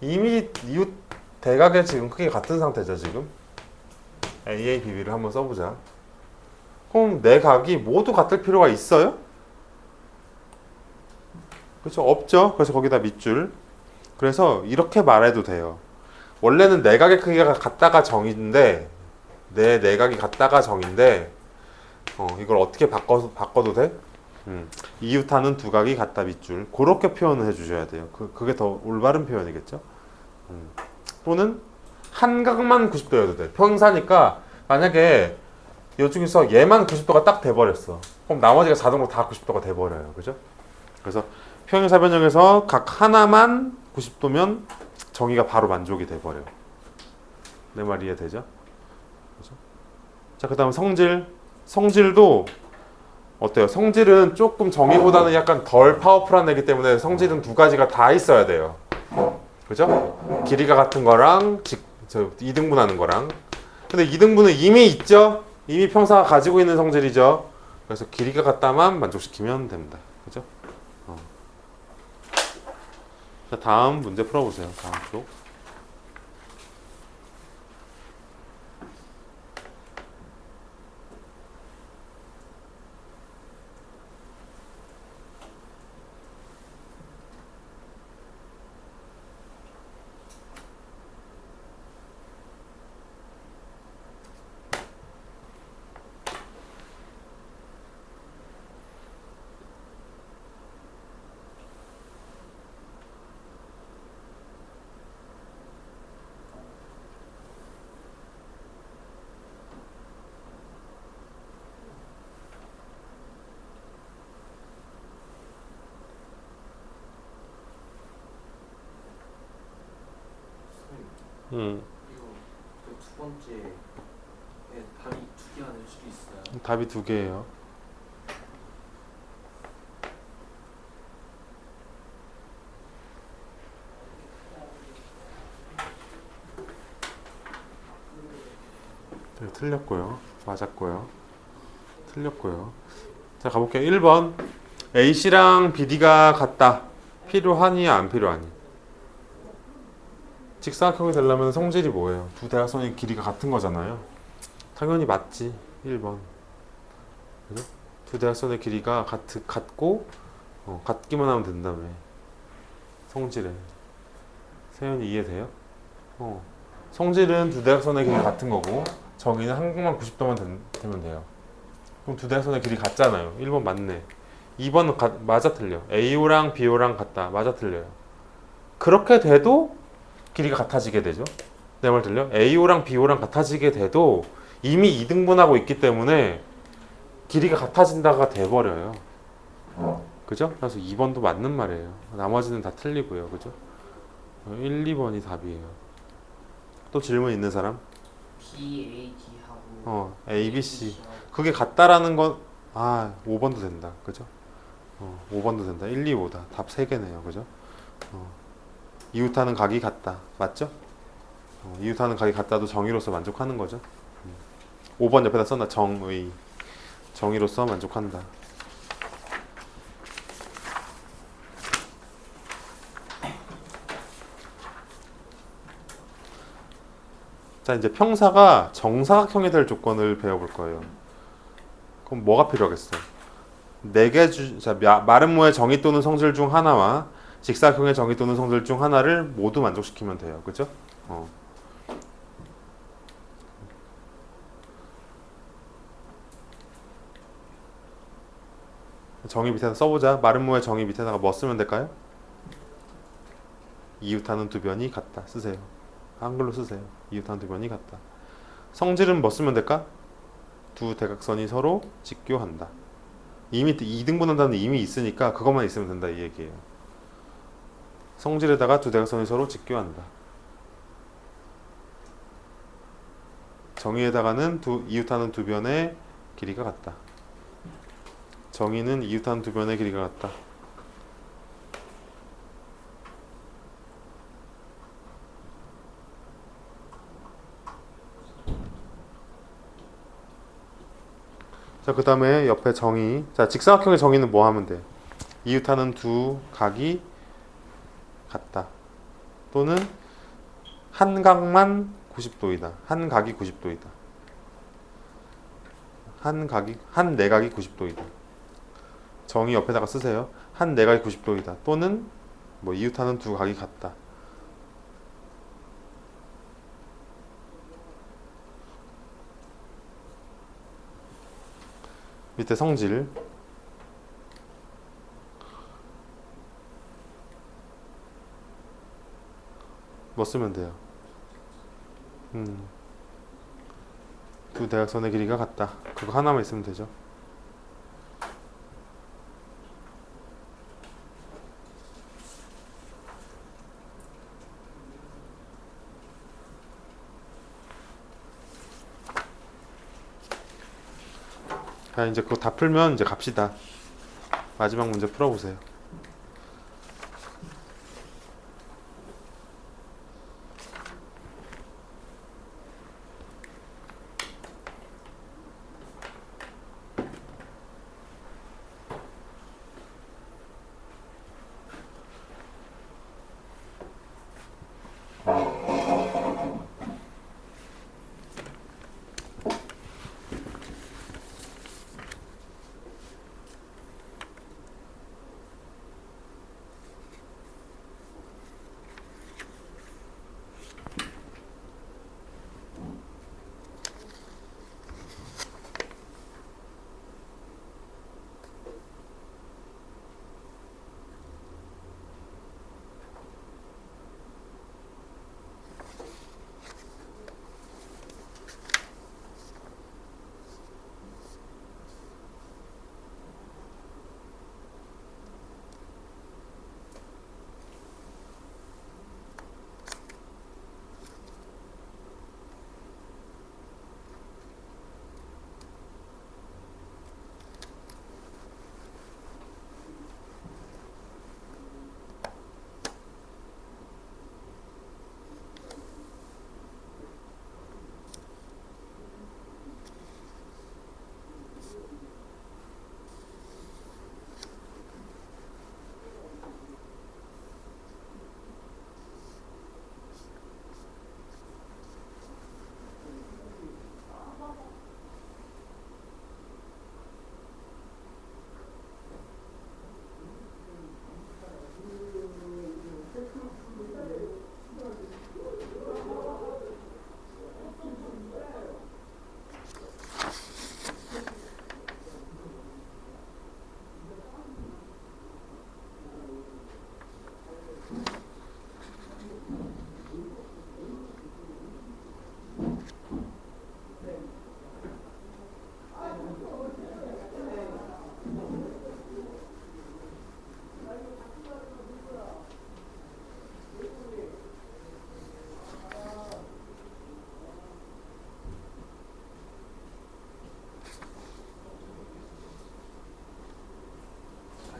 이미 이웃 대각의 지금 크기 같은 상태죠. 지금 AA, BB를 한번 써보자. 그럼 내 각이 모두 같을 필요가 있어요? 그렇죠? 없죠. 그래서 거기다 밑줄. 그래서 이렇게 말해도 돼요. 원래는 내각의 크기가 같다가 정인데, 내 내각이 같다가 정인데, 이걸 어떻게 바꿔도 돼? 이웃하는 두 각이 같다 밑줄. 그렇게 표현을 해주셔야 돼요. 그게 더 올바른 표현이겠죠? 또는 한 각만 90도여도 돼. 평사니까 만약에 이쪽에서 얘만 90도가 딱 돼버렸어. 그럼 나머지가 자동으로 다 90도가 돼버려요. 그죠? 그래서 평행사변형에서 각 하나만 90도면 정의가 바로 만족이 돼버려. 내 말 이해되죠? 그죠? 자, 그 다음 성질. 성질도 어때요? 성질은 조금 정의보다는 약간 덜 파워풀한 애기 때문에 성질은 두 가지가 다 있어야 돼요. 그죠? 길이가 같은 거랑 2등분하는 거랑. 근데 2등분은 이미 있죠? 이미 평사가 가지고 있는 성질이죠. 그래서 길이가 같다만 만족시키면 됩니다. 그죠? 자, 다음 문제 풀어보세요. 다음 쪽. 이거 그 두 번째에 답이 두 개가 될 수도 있어요. 답이 두 개예요. 네, 틀렸고요. 맞았고요. 틀렸고요. 자, 가볼게요. 1번. AC랑 BD가 같다. 필요하니 안 필요하니? 직사각형이 되려면 성질이 뭐예요? 두 대각선의 길이가 같은 거잖아요. 당연히 맞지. 1번. 그죠? 두 대각선의 길이가 같고 같기만 하면 된다며. 성질에. 세연이 이해돼요? 성질은 두 대각선의 길이 같은 거고 정의는 한 각만 90도만 되면 돼요. 그럼 두 대각선의 길이 같잖아요. 1번 맞네. 2번은 맞아 틀려. AO랑 BO랑 같다. 맞아 틀려요. 그렇게 돼도 길이가 같아지게 되죠. 내 말 들려? AO랑 BO랑 같아지게 돼도 이미 2등분하고 있기 때문에 길이가 같아진다가 돼버려요. 그죠? 그래서 2번도 맞는 말이에요. 나머지는 다 틀리고요. 그죠? 1, 2번이 답이에요. 또 질문 있는 사람? BAD하고 A, B, C. 그게 같다라는 건 5번도 된다. 그죠? 5번도 된다. 1, 2, 5다. 답 3개네요. 그죠? 이웃하는 각이 같다. 맞죠? 이웃하는 각이 같다도 정의로서 만족하는 거죠. 5번 옆에다 써놔. 정의. 정의로서 만족한다. 자, 이제 평사가 정사각형이 될 조건을 배워볼 거예요. 그럼 뭐가 필요하겠어? 마름모의 정의 또는 성질 중 하나와 직사각형의 정의 또는 성질 중 하나를 모두 만족시키면 돼요. 그죠? 정의 밑에다 써보자. 마름모의 정의 밑에다가 뭐 쓰면 될까요? 이웃하는 두 변이 같다. 쓰세요. 한글로 쓰세요. 이웃하는 두 변이 같다. 성질은 뭐 쓰면 될까? 두 대각선이 서로 직교한다. 이미 2등분한다는 이미 있으니까 그것만 있으면 된다 이 얘기예요. 성질에다가 두 대각선이 서로 직교한다. 정의에다가는 이웃하는 두 변의 길이가 같다. 정의는 이웃하는 두 변의 길이가 같다. 자, 그 다음에 옆에 정의. 자, 직사각형의 정의는 뭐 하면 돼? 이웃하는 두 각이 같다. 또는 한 각만 90도이다. 한 각이 90도이다. 한 내각이 90도이다. 정의 옆에다가 쓰세요. 한 내각이 90도이다. 또는 뭐 이웃하는 두 각이 같다. 밑에 성질. 뭐 쓰면 돼요? 두 대각선의 길이가 같다. 그거 하나만 있으면 되죠. 자, 이제 그거 다 풀면 이제 갑시다. 마지막 문제 풀어보세요.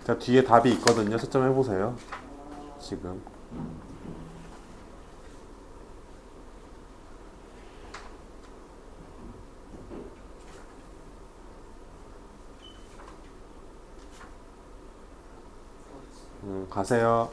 자, 뒤에 답이 있거든요. 채점해 보세요. 지금. 가세요.